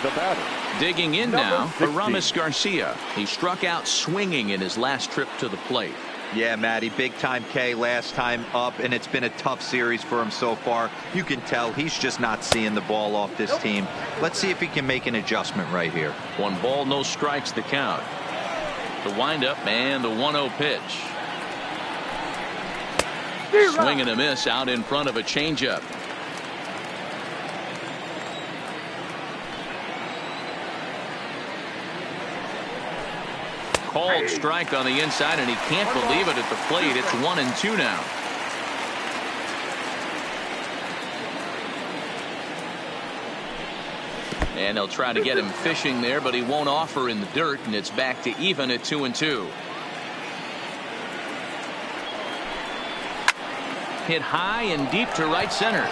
The batter. Digging in now, Aramis Garcia. He struck out swinging in his last trip to the plate. Yeah, Matty, big time K last time up, and it's been a tough series for him so far. You can tell he's just not seeing the ball off this team. Let's see if he can make an adjustment right here. 1 ball, no strikes the count. The windup and the 1-0 pitch. Swing and a miss out in front of a changeup. Called strike on the inside, and he can't believe it at the plate. It's 1-2 now. And they'll try to get him fishing there, but he won't offer in the dirt, and it's back to even at 2-2. Hit high and deep to right center.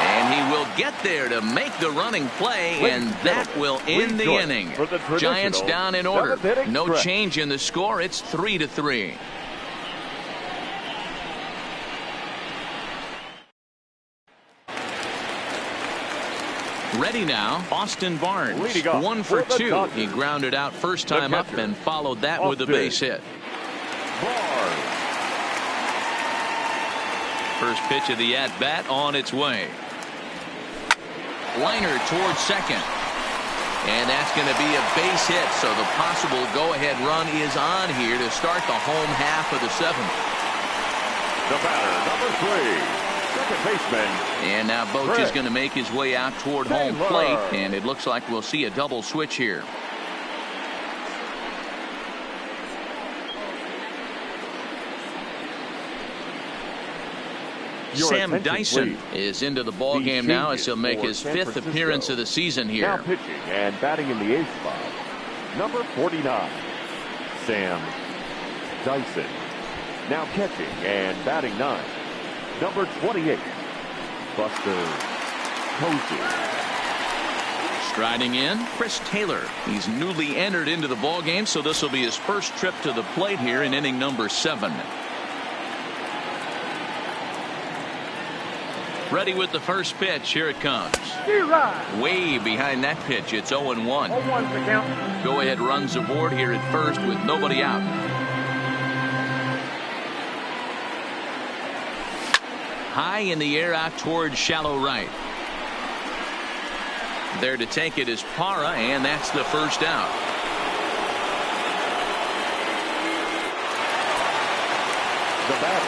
And he will get there to make the running play, and that will end the inning. Giants down in order. No change in the score. It's 3-3. Ready now, Austin Barnes. 1 for 2. He grounded out first time up and followed that with a base hit. First pitch of the at-bat on its way. Liner towards second. And that's going to be a base hit, so the possible go-ahead run is on here to start the home half of the 7th. The batter, number 3, second baseman. And now Boch is going to make his way out toward home plate, and it looks like we'll see a double switch here. Sam Dyson is into the ball game now as he'll make his 5th appearance of the season here. Now pitching and batting in the 8th spot, number 49, Sam Dyson. Now catching and batting 9, number 28, Buster Posey. Striding in, Chris Taylor. He's newly entered into the ball game, so this will be his first trip to the plate here in inning number 7. Ready with the first pitch. Here it comes. Way behind that pitch. It's 0-1. Go ahead runs aboard here at first with nobody out. High in the air out towards shallow right. There to take it is Parra, and that's the first out.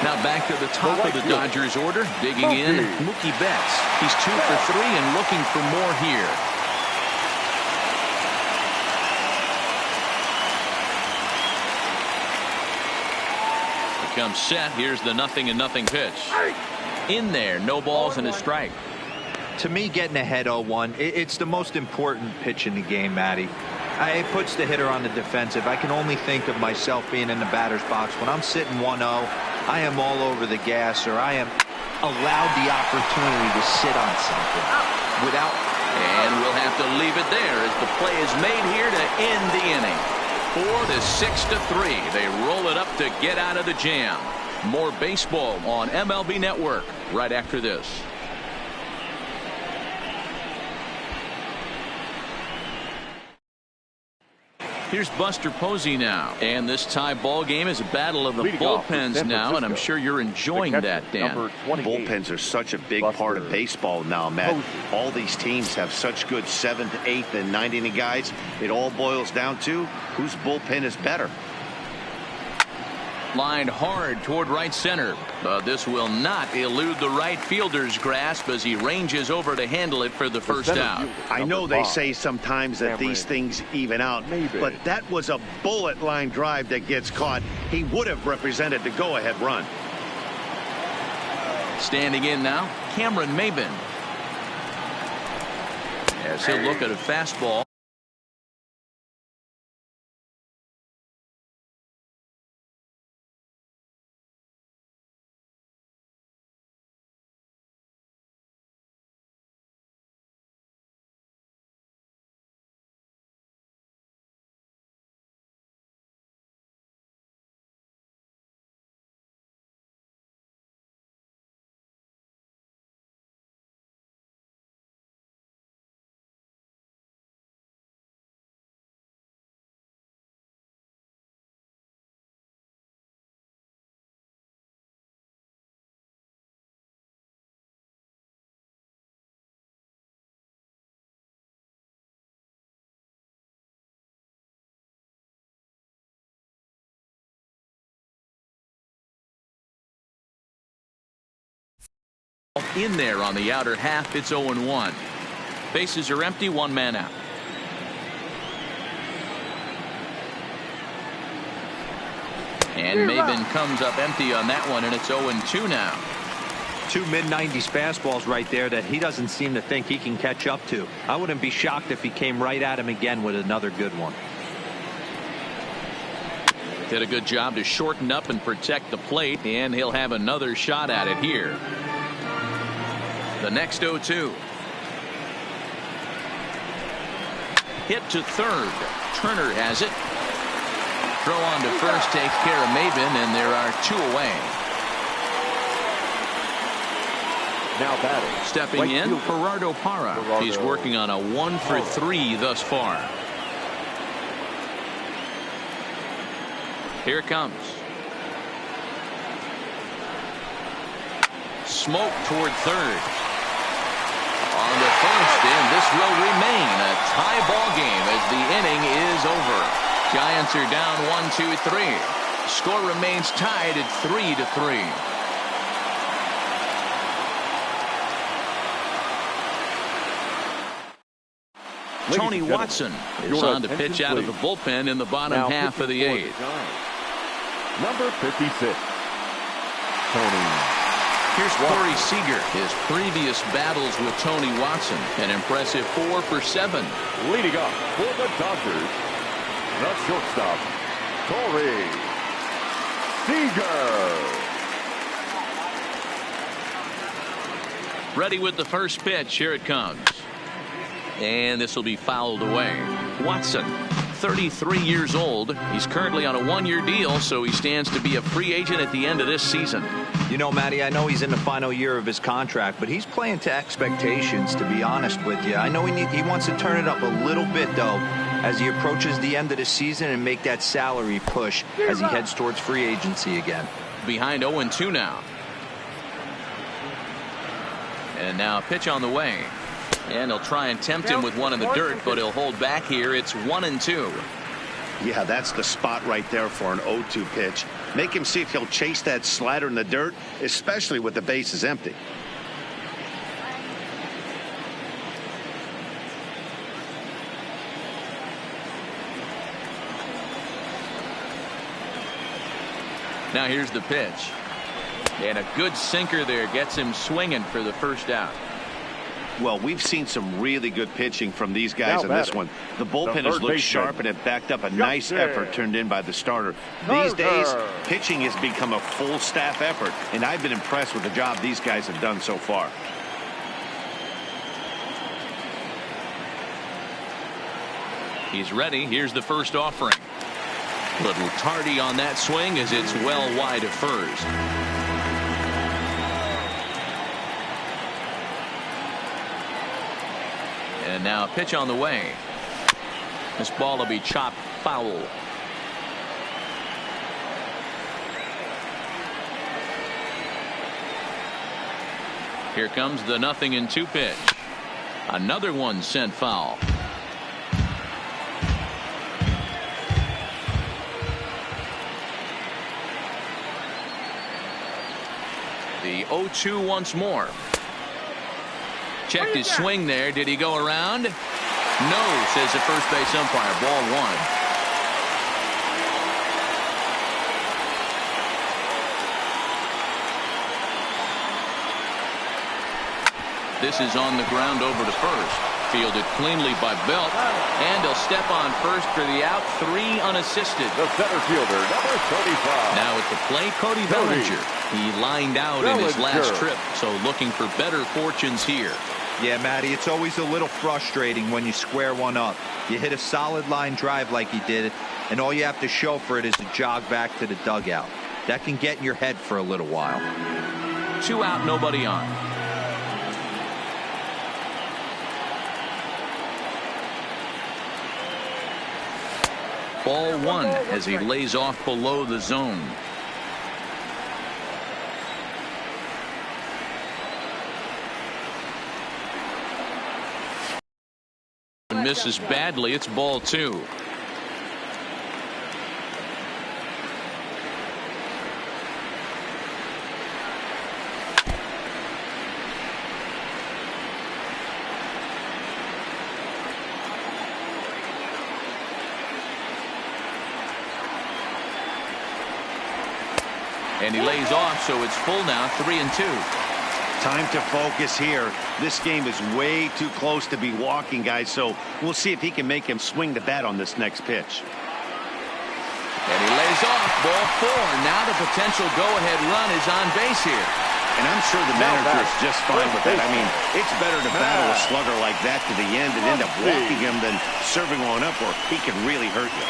Now back to the top of the Dodgers order. Digging in, Mookie Betts. He's 2 for 3 and looking for more here. Becomes set. Here's the 0-0 pitch. In there, no balls and a strike. To me, getting ahead 0-1, it's the most important pitch in the game, Matty. It puts the hitter on the defensive. I can only think of myself being in the batter's box. When I'm sitting 1-0, I am all over the gas, or I am allowed the opportunity to sit on something without. And we'll have to leave it there as the play is made here to end the inning. 4-6-3. They roll it up to get out of the jam. More baseball on MLB Network right after this. Here's Buster Posey now. And this tie ball game is a battle of the bullpens now, and I'm sure you're enjoying that, Dan. Bullpens are such a big part of baseball now, Matt. All these teams have such good 7th, 8th, and 9th inning guys. It all boils down to whose bullpen is better. Lined hard toward right center, but this will not elude the right fielder's grasp as he ranges over to handle it for the first out. I know they say sometimes that these things even out, but that was a bullet line drive that gets caught. He would have represented the go-ahead run. Standing in now, Cameron Maben, as he'll look at a fastball. In there on the outer half, it's 0-1. Bases are empty, one man out. And Maben comes up empty on that one, and it's 0-2 now. Two mid-90s fastballs right there that he doesn't seem to think he can catch up to. I wouldn't be shocked if he came right at him again with another good one. Did a good job to shorten up and protect the plate, and he'll have another shot at it here. The next 0-2. Hit to third. Turner has it. Throw on to first takes care of Maben, and there are two away. Now batting. Stepping right in, fielder. Gerardo Parra. He's working on a 1-for-3 thus far. Here it comes. Smoke toward third. On the first, and this will remain a tie ball game as the inning is over. Giants are down 1-2-3. Score remains tied at 3-3. Tony Watson is on to pitch out of the bullpen in the bottom half of the eighth. Number 56. Tony. Here's Corey Seager. His previous battles with Tony Watson, an impressive 4 for 7. Leading up for the Dodgers, the shortstop, Corey Seager. Ready with the first pitch. Here it comes. And this will be fouled away. Watson, 33 years old. He's currently on a one-year deal, so he stands to be a free agent at the end of this season. You know, Matty, I know he's in the final year of his contract, but he's playing to expectations, to be honest with you. I know he wants to turn it up a little bit, though, as he approaches the end of the season and make that salary push as he heads towards free agency again. Behind 0-2 now. And now a pitch on the way. And he'll try and tempt him with one in the dirt, but he'll hold back here. It's 1-2. Yeah, that's the spot right there for an 0-2 pitch. Make him see if he'll chase that slider in the dirt, especially with the bases empty. Now here's the pitch. And a good sinker there gets him swinging for the first out. Well, we've seen some really good pitching from these guys in this one. The bullpen has looked sharp and it backed up a nice effort turned in by the starter. These days, pitching has become a full staff effort, and I've been impressed with the job these guys have done so far. He's ready. Here's the first offering. Little tardy on that swing as it's well wide of first. And now a pitch on the way. This ball will be chopped foul. Here comes the 0-2 pitch. Another one sent foul. The 0-2 once more. Checked his swing there. Did he go around? No, says the first base umpire. Ball one. This is on the ground over to first. Fielded cleanly by Belt. And he'll step on first for the out. 3 unassisted. The center fielder, number 35. Now at the plate, Cody Bellinger. He lined out in his last trip, so looking for better fortunes here. Yeah, Matty, it's always a little frustrating when you square one up. You hit a solid line drive like he did, and all you have to show for it is to jog back to the dugout. That can get in your head for a little while. 2 out, nobody on. Ball one as he lays off below the zone. Misses badly. It's ball 2. And he lays off, so it's full now, 3-2. Time to focus here. This game is way too close to be walking, guys, so we'll see if he can make him swing the bat on this next pitch. And he lays off, ball 4. Now the potential go-ahead run is on base here. And I'm sure the manager is just fine with that. I mean, it's better to battle a slugger like that to the end and end up walking him than serving one up, or he can really hurt you.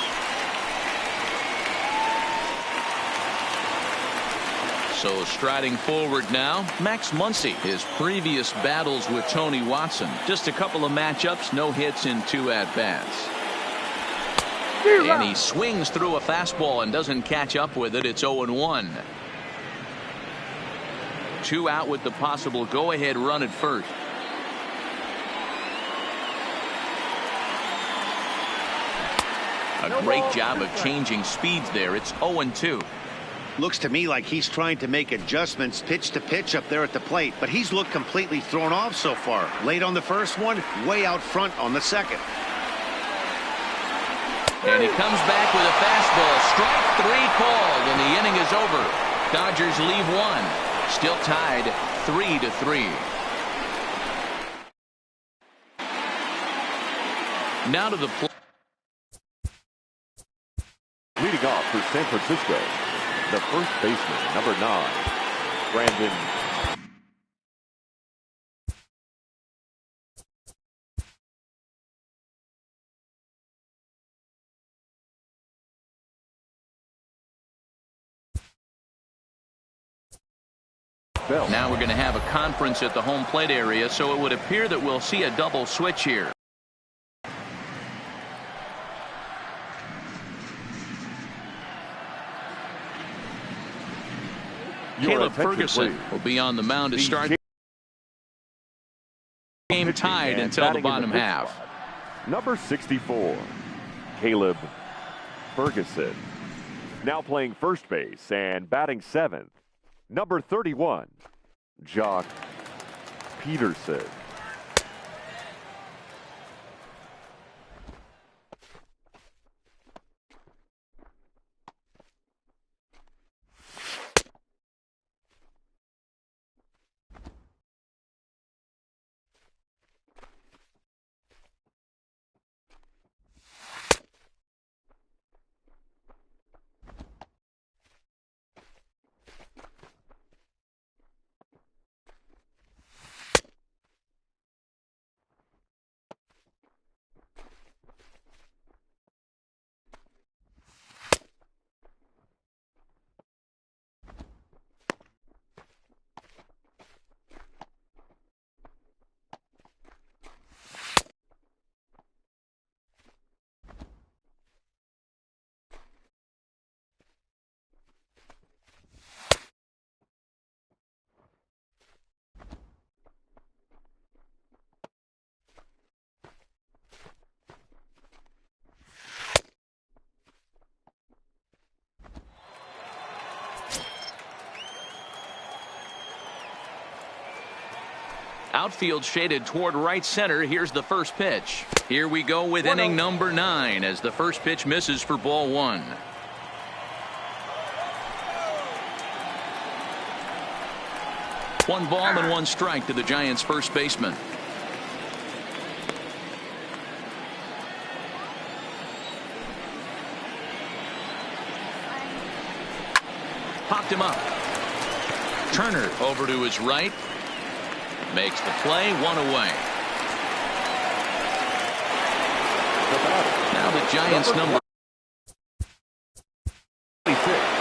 So striding forward now, Max Muncy. His previous battles with Tony Watson. Just a couple of matchups, no hits in 2 at-bats. And he swings through a fastball and doesn't catch up with it. It's 0-1. 2 out with the possible go-ahead run at first. A great job of changing speeds there. It's 0-2. Looks to me like he's trying to make adjustments pitch to pitch up there at the plate, but he's looked completely thrown off so far. Late on the first one, way out front on the second. And he comes back with a fastball. Strike 3 called, and the inning is over. Dodgers leave 1. Still tied 3-3. Now to the plate. Leading off for San Francisco, the first baseman, number 9, Brandon. Bell. Now we're going to have a conference at the home plate area, so it would appear that we'll see a double switch here. Caleb Ferguson will be on the mound to start. Game tied until the bottom half. Number 64, Caleb Ferguson. Now playing first base and batting 7th. Number 31, Jock Peterson. Outfield shaded toward right center. Here's the first pitch. Here we go with inning number 9 as the first pitch misses for ball 1. One ball and 1 strike to the Giants first baseman. Popped him up. Turner over to his right. Makes the play, 1 away. Now the Giants number 26.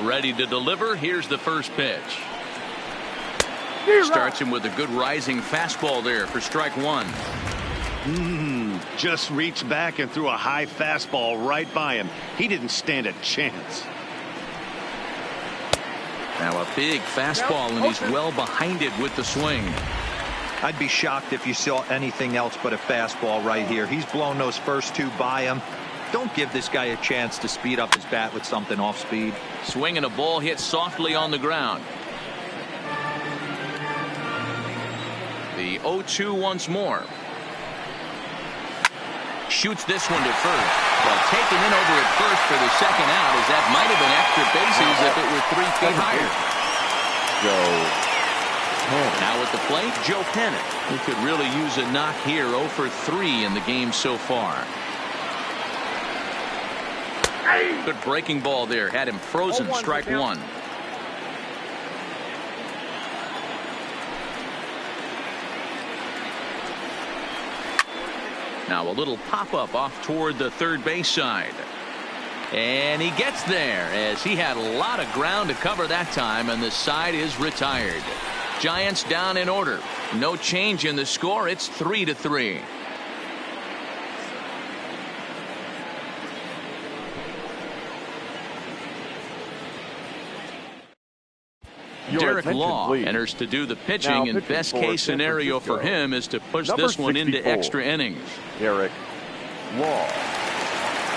ready to deliver. Here's the first pitch. Starts him with a good rising fastball there for strike 1. Just reached back and threw a high fastball right by him. He didn't stand a chance. Now a big fastball, and he's well behind it with the swing. I'd be shocked if you saw anything else but a fastball right here. He's blown those first 2 by him. Don't give this guy a chance to speed up his bat with something off speed. Swing and a ball hit softly on the ground. The 0-2 once more. Shoots this one to first, but taken in over at first for the second out, as that might have been extra bases if it were 3 feet higher. Now at the plate, Joe Pennant. He could really use a knock here. 0 for 3 in the game so far. Good breaking ball there. Had him frozen. Strike 1. Now a little pop-up off toward the third base side. And he gets there as he had a lot of ground to cover that time, and the side is retired. Giants down in order. No change in the score. It's 3-3. Derek Law enters to do the pitching, and best case scenario for him is to push this one into extra innings. Derek Law.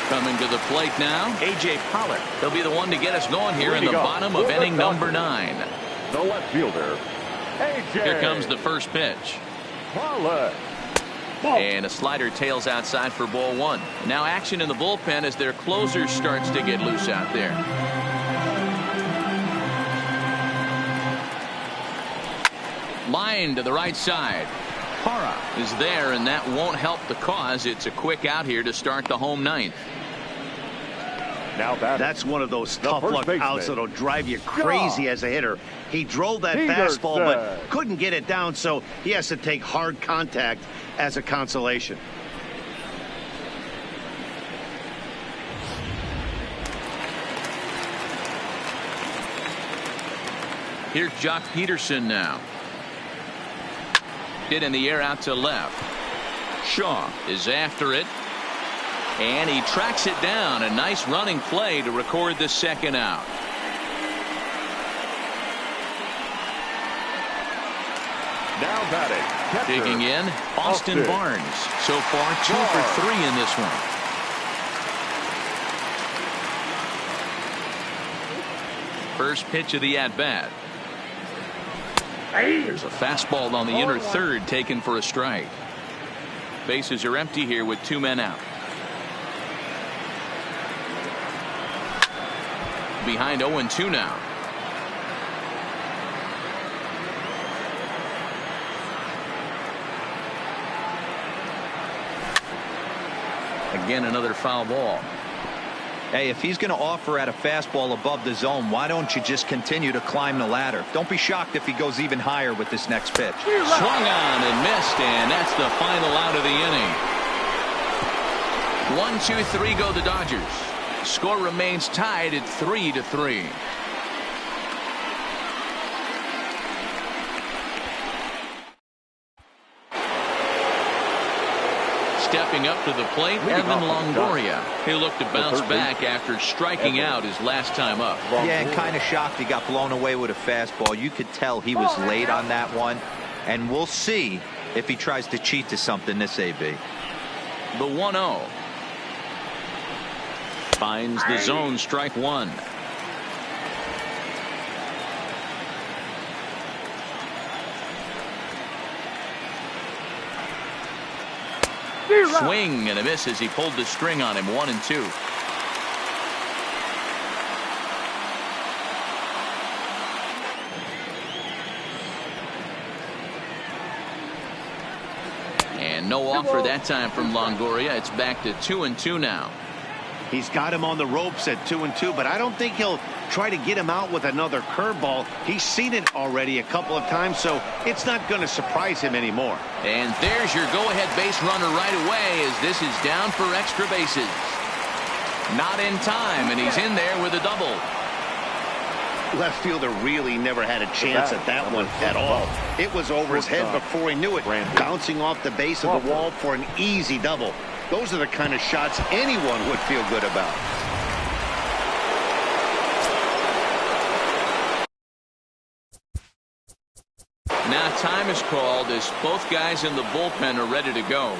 Coming to the plate now, A.J. Pollard. He'll be the one to get us going here in the bottom of inning number 9. The left fielder, A.J. Here comes the first pitch. Pollard. And a slider tails outside for ball 1. Now action in the bullpen as their closer starts to get loose out there. Line to the right side. Parra is there, and that won't help the cause. It's a quick out here to start the home 9th. Now that's one of those tough luck outs that'll drive you crazy as a hitter. He drove that fastball but couldn't get it down, so he has to take hard contact as a consolation. Here's Jock Peterson now. Hit in the air out to left. Shaw is after it, and he tracks it down. A nice running play to record the second out. Now batting, digging in, Austin Barnes. So far 2 for 3 in this one. First pitch of the at bat. There's a fastball on the inner third taken for a strike. Bases are empty here with 2 men out. Behind 0-2 now. Again, another foul ball. Hey, if he's going to offer at a fastball above the zone, why don't you just continue to climb the ladder? Don't be shocked if he goes even higher with this next pitch. Swung on and missed, and that's the final out of the inning. 1, 2, 3 go the Dodgers. Score remains tied at 3-3. Stepping up to the plate, Evan Longoria. He looked to bounce back after striking out his last time up. Yeah, and kind of shocked he got blown away with a fastball. You could tell he was late on that one, and we'll see if he tries to cheat to something this AB. The 1-0. Finds the zone, strike one. Swing and a miss as he pulled the string on him. 1-2. And no offer that time from Longoria. It's back to 2-2 now. He's got him on the ropes at 2-2, but I don't think he'll try to get him out with another curveball. He's seen it already a couple of times, so it's not going to surprise him anymore. And there's your go-ahead base runner right away as this is down for extra bases. Not in time, and he's in there with a double. Left fielder really never had a chance at that one at all. It was over his head before he knew it, bouncing off the base of the wall for an easy double. Those are the kind of shots anyone would feel good about. Now time is called as both guys in the bullpen are ready to go.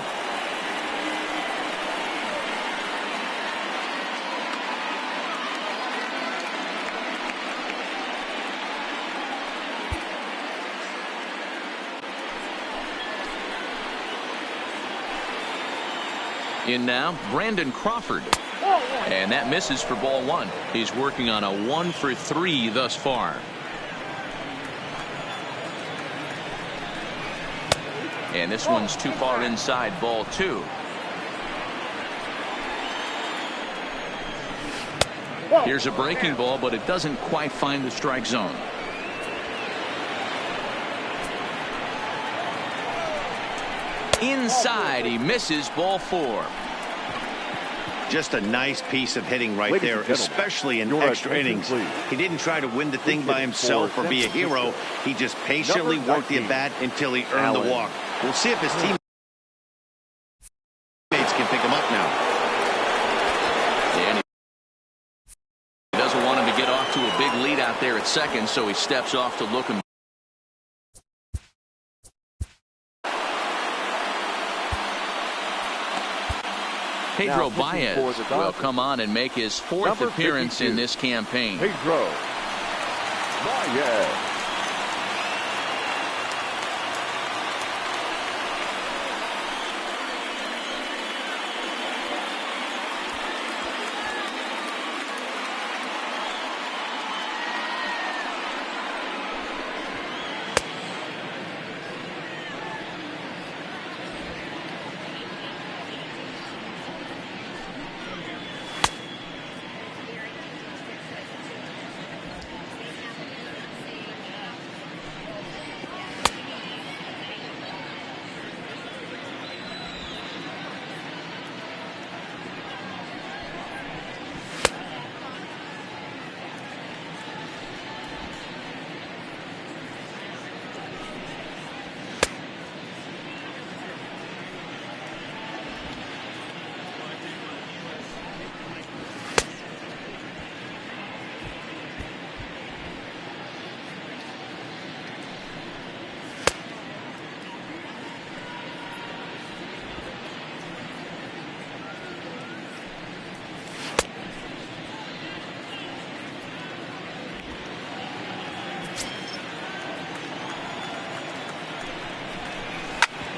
In now, Brandon Crawford. And that misses for ball one. He's working on a 1-for-3 thus far. And this one's too far inside, ball two. Here's a breaking ball, but it doesn't quite find the strike zone. Inside, he misses, ball four. Just a nice piece of hitting right there, especially in extra innings. He didn't try to win the thing by himself or be a hero. He just patiently worked the at-bat until he earned the walk. We'll see if his teammates can pick him up now. And he doesn't want him to get off to a big lead out there at second, so he steps off to look him. Pedro Baez will come on and make his fourth appearance in this campaign. Pedro Baez.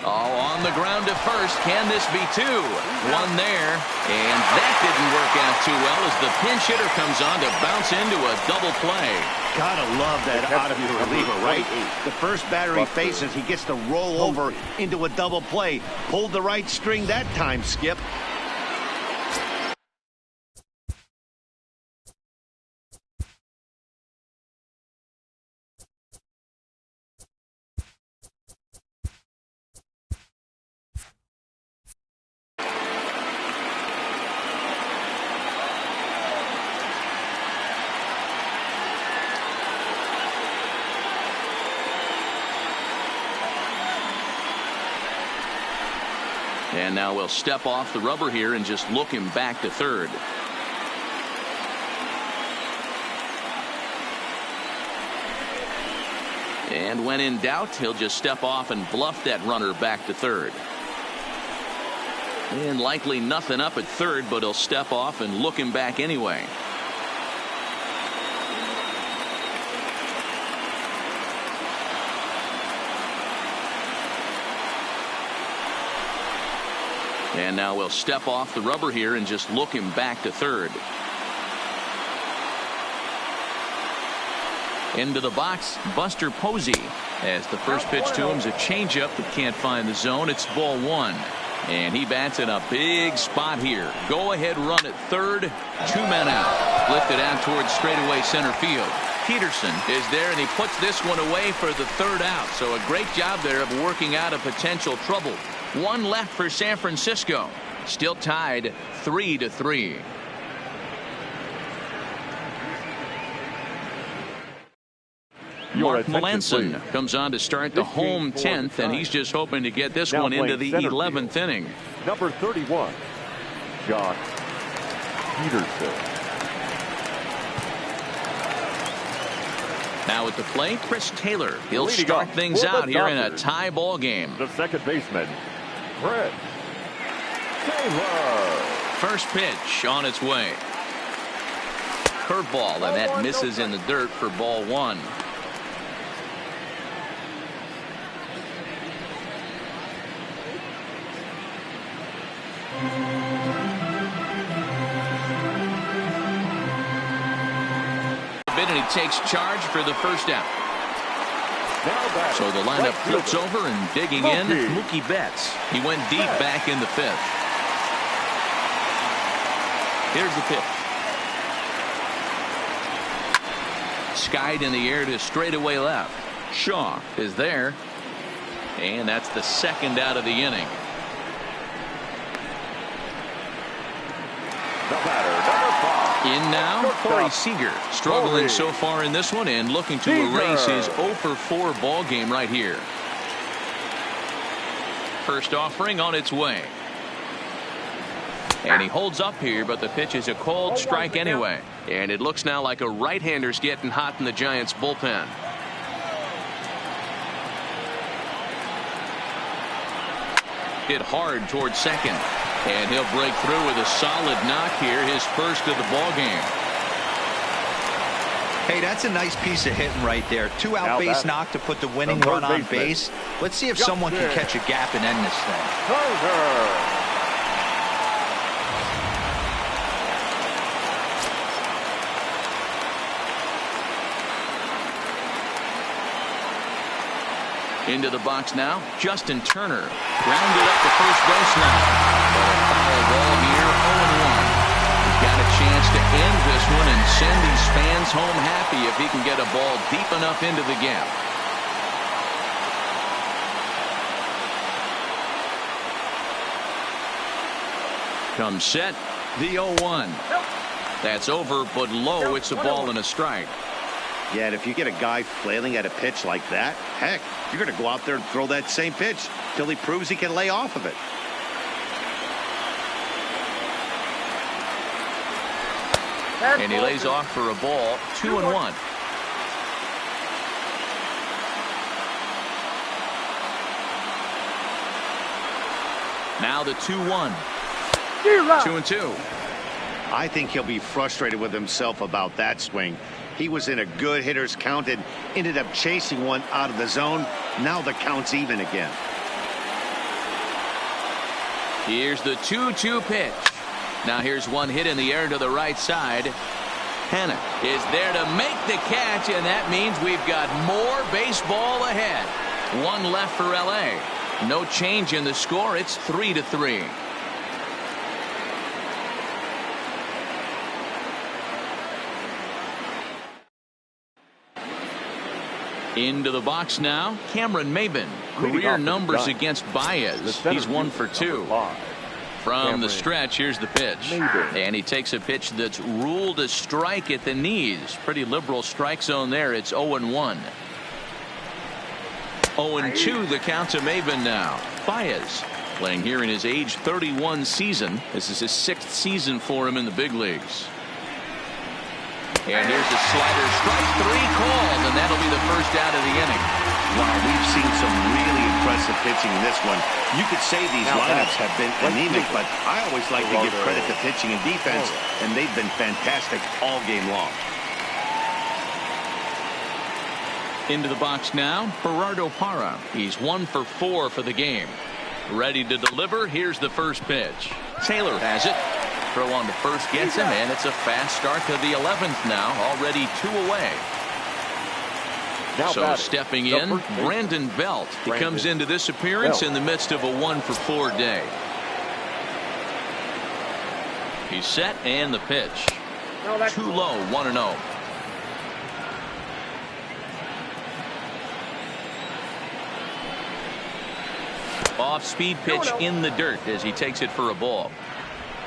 On the ground to first. Can this be two? One there. And that didn't work out too well as the pinch hitter comes on to bounce into a double play. Gotta love that out of your reliever, right? The first batter he faces, he gets to roll over into a double play. Pulled the right string that time, Skip. And now we'll step off the rubber here and just look him back to third. And when in doubt, he'll just step off and bluff that runner back to third. And likely nothing up at third, but he'll step off and look him back anyway. And now we'll step off the rubber here and just look him back to third. Into the box, Buster Posey, as the first pitch to him is a changeup that can't find the zone. It's ball one. And he bats in a big spot here. Go ahead run at third. 2 men out. Lifted out towards straightaway center field. Peterson is there, and he puts this one away for the third out. So a great job there of working out a potential trouble. One left for San Francisco. Still tied 3-3. Mark Melanson comes on to start the home 10th, and he's just hoping to get this one into the 11th inning. Number 31, Josh Peterson. Now at the plate, Chris Taylor. He'll start things out here in a tie ball game. The second baseman, Chris Taylor. First pitch on its way. Curveball, and that misses in the dirt for ball one. And he takes charge for the first out. So the lineup flips over, and digging in, Mookie Betts. He went deep back in the fifth. Here's the pitch. Skied in the air to straightaway left. Shaw is there, and that's the second out of the inning. The batter, number 5. In now, Corey Seager, struggling so far in this one and looking to erase his 0-for-4 ball game right here. First offering on its way. And he holds up here, but the pitch is a cold strike anyway. And it looks now like a right-hander's getting hot in the Giants bullpen. Hit hard towards second. And he'll break through with a solid knock here, his first of the ball game. Hey, that's a nice piece of hitting right there. 2-out base knock to put the winning run on base. Let's see if someone can catch a gap and end this thing. Into the box now, Justin Turner. Grounded up the first baseline. But a foul ball here, 0-1. He's got a chance to end this one and send these fans home happy if he can get a ball deep enough into the gap. Comes set, the 0-1. That's over, but low. It's a ball and a strike. Yeah, and if you get a guy flailing at a pitch like that, heck, you're going to go out there and throw that same pitch till he proves he can lay off of it. And he lays off for a ball, 2-1. Now the 2-1. 2-2. I think he'll be frustrated with himself about that swing. He was in a good hitter's count and ended up chasing one out of the zone. Now the count's even again. Here's the 2-2 pitch. Now here's one hit in the air to the right side. Hanna is there to make the catch, and that means we've got more baseball ahead. One left for LA. No change in the score. It's 3-3. Into the box now, Cameron Maybin. Career numbers against Baez. He's 1 for 2. From the stretch, here's the pitch. And he takes a pitch that's ruled a strike at the knees. Pretty liberal strike zone there. It's 0-1. 0-2 the count to Maybin now. Baez playing here in his age 31 season. This is his 6th season for him in the big leagues. And here's the slider, strike 3 called, and that'll be the first out of the inning. Wow, we've seen some really impressive pitching in this one. You could say these lineups have been anemic, but I always like to give credit to pitching and defense, and they've been fantastic all game long. Into the box now, Gerardo Parra. He's 1 for 4 for the game. Ready to deliver. Here's the first pitch. Taylor has it. Throw on to first gets him, and it's a fast start to the 11th now. Already 2 away. Now so stepping in, Brandon Belt. He comes into this appearance in the midst of a 1 for 4 day. He's set, and the pitch. Too low, 1-0. Off-speed pitch in the dirt as he takes it for a ball.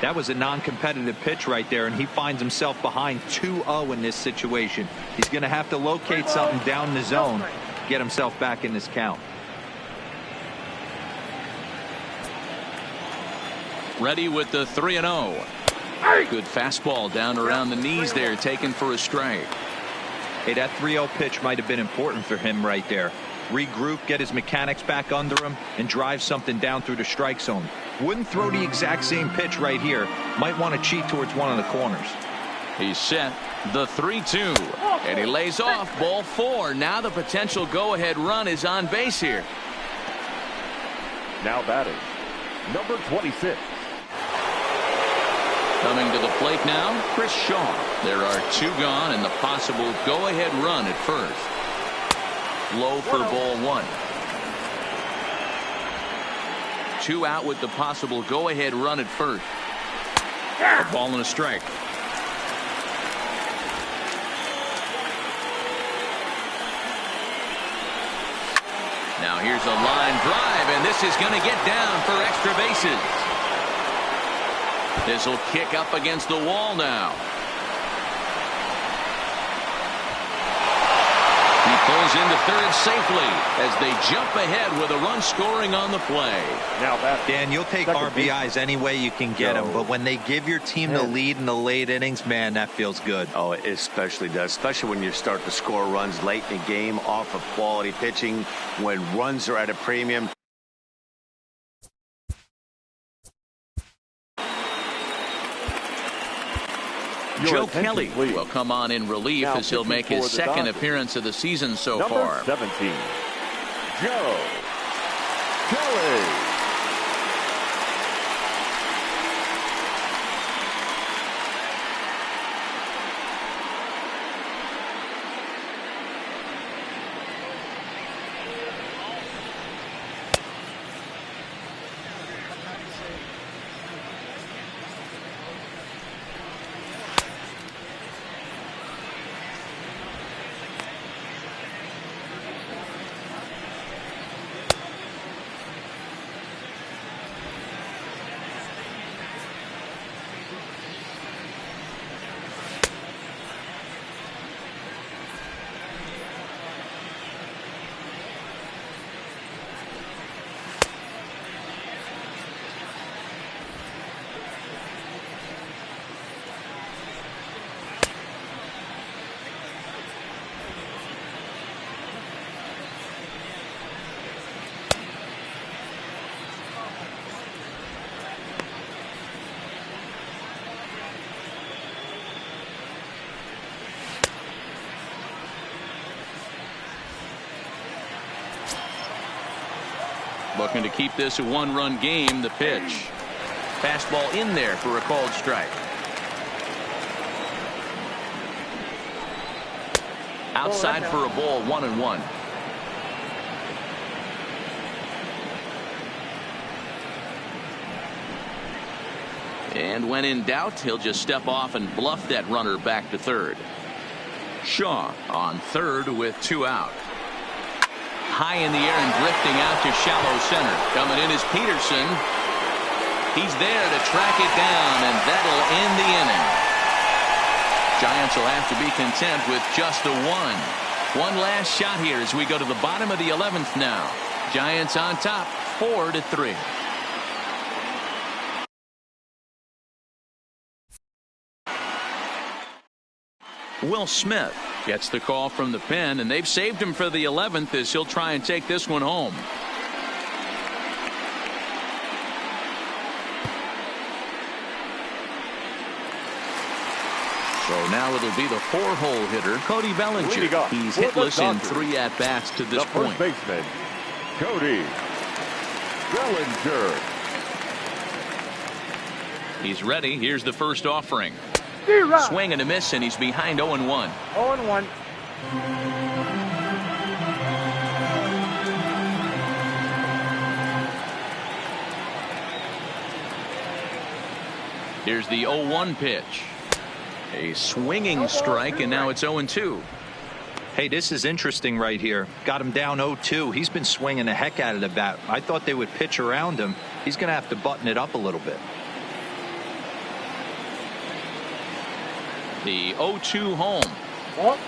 That was a non-competitive pitch right there, and he finds himself behind 2-0 in this situation. He's going to have to locate something down the zone, get himself back in this count. Ready with the 3-0. Good fastball down around the knees there, taken for a strike. Hey, that 3-0 pitch might have been important for him right there. Regroup, get his mechanics back under him, and drive something down through the strike zone. Wouldn't throw the exact same pitch right here. Might want to cheat towards one of the corners. He's set. The 3-2. And he lays off. Ball 4. Now the potential go-ahead run is on base here. Now batting, number 26. Coming to the plate now, Chris Shaw. There are 2 gone and the possible go-ahead run at first. Low for ball 1. 2 out with the possible go-ahead run at first. A ball and a strike. Now here's a line drive, and this is going to get down for extra bases. This will kick up against the wall now. He pulls into third safely as they jump ahead with a run scoring on the play. Now that Dan, you'll take RBIs any way you can get them, but when they give your team the lead in the late innings, man, that feels good. Oh, it especially does, especially when you start to score runs late in the game off of quality pitching, when runs are at a premium. Joe Kelly will come on in relief as he'll make his second appearance of the season so far. Number 17, Joe Kelly. Looking to keep this a 1-run game. The pitch. Fastball in there for a called strike. Outside for a ball, 1-1. And when in doubt, he'll just step off and bluff that runner back to third. Shaw on third with 2 out. High in the air and drifting out to shallow center. Coming in is Peterson. He's there to track it down, and that'll end the inning. Giants will have to be content with just a 1. One last shot here as we go to the bottom of the 11th now. Giants on top, 4-3. Will Smith Gets the call from the pen, and they've saved him for the 11th as he'll try and take this one home. So now it'll be the 4-hole hitter, Cody Bellinger. He's hitless in 3 at-bats to this point. First baseman, Cody Bellinger. He's ready. Here's the first offering. Swing and a miss, and he's behind 0-1. 0-1. Here's the 0-1 pitch. A swinging strike, and now it's 0-2. Hey, this is interesting right here. Got him down 0-2. He's been swinging the heck out of the bat. I thought they would pitch around him. He's going to have to button it up a little bit. The 0-2 home.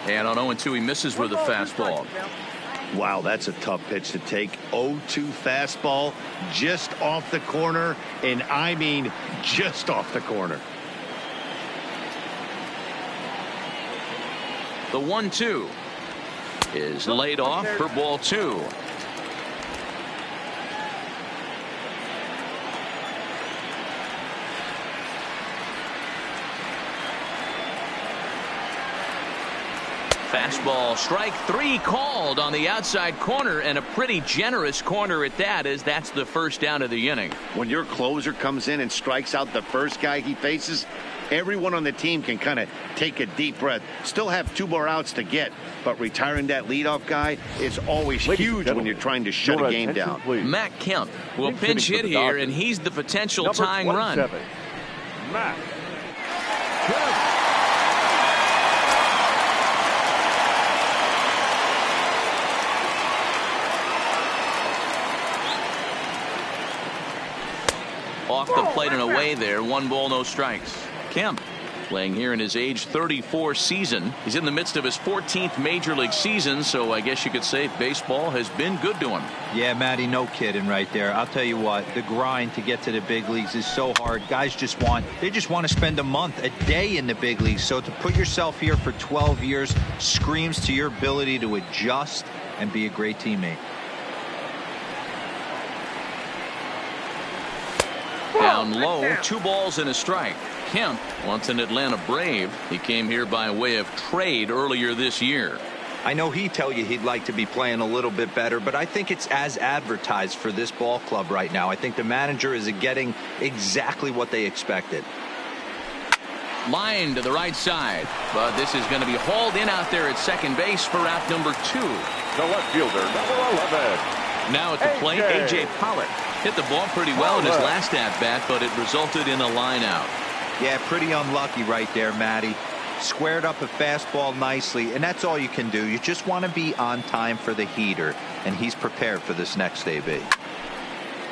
And on 0-2, he misses with a fastball. Wow, that's a tough pitch to take. 0-2 fastball just off the corner, and I mean just off the corner. The 1-2 is laid off for ball 2. Fastball, strike 3 called on the outside corner, and a pretty generous corner at that, as that's the first down of the inning. When your closer comes in and strikes out the first guy he faces, everyone on the team can kind of take a deep breath. Still have 2 more outs to get, but retiring that leadoff guy is always huge when you're trying to shut a game down. Please. Matt Kemp will pinch hit here, and he's the potential tying run. Matt Kemp. Off the plate and away there. 1 ball, no strikes. Kemp playing here in his age 34 season. He's in the midst of his 14th major league season, so I guess you could say baseball has been good to him. Yeah, Matty, no kidding right there. I'll tell you what, the grind to get to the big leagues is so hard. Guys just want to spend a month, a day in the big leagues. So to put yourself here for 12 years screams to your ability to adjust and be a great teammate. Down low, 2 balls and a strike. Kemp wants an Atlanta Brave. He came here by way of trade earlier this year. I know he'd tell you he'd like to be playing a little bit better, but I think it's as advertised for this ball club right now. I think the manager is getting exactly what they expected. Line to the right side, but this is going to be hauled in out there at second base for out number 2. The left fielder, number 11. Now at the plate, A.J. Pollock. Hit the ball pretty well in his last at-bat, but it resulted in a line out. Yeah, pretty unlucky right there, Matty. Squared up a fastball nicely, and that's all you can do. You just want to be on time for the heater, and he's prepared for this next AB.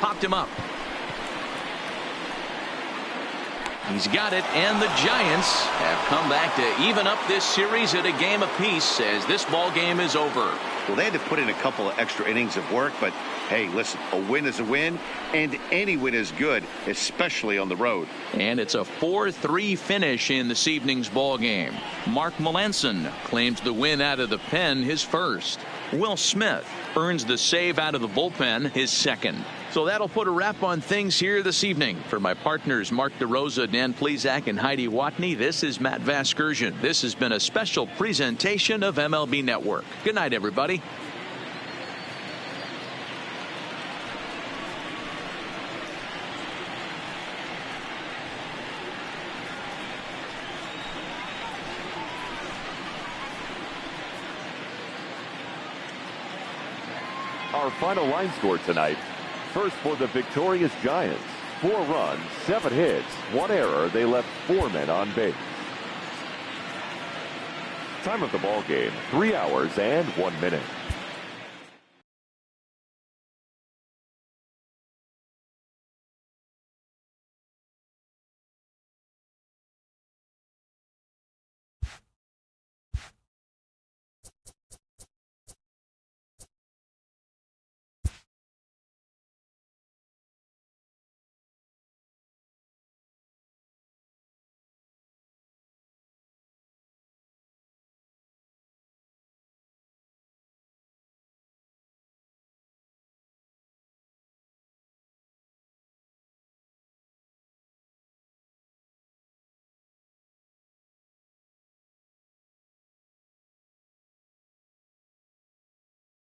Popped him up. He's got it, and the Giants have come back to even up this series at a game apiece as this ball game is over. Well, they had to put in a couple of extra innings of work, but hey, listen, a win is a win, and any win is good, especially on the road. And it's a 4-3 finish in this evening's ball game. Mark Melanson claims the win out of the pen, his first. Will Smith earns the save out of the bullpen, his second. So that'll put a wrap on things here this evening. For my partners Mark DeRosa, Dan Plesac, and Heidi Watney, this is Matt Vasgersian. This has been a special presentation of MLB Network. Good night, everybody. Our final line score tonight. First for the victorious Giants. 4 runs, 7 hits, 1 error. They left 4 men on base. Time of the ball game, 3 hours and 1 minute.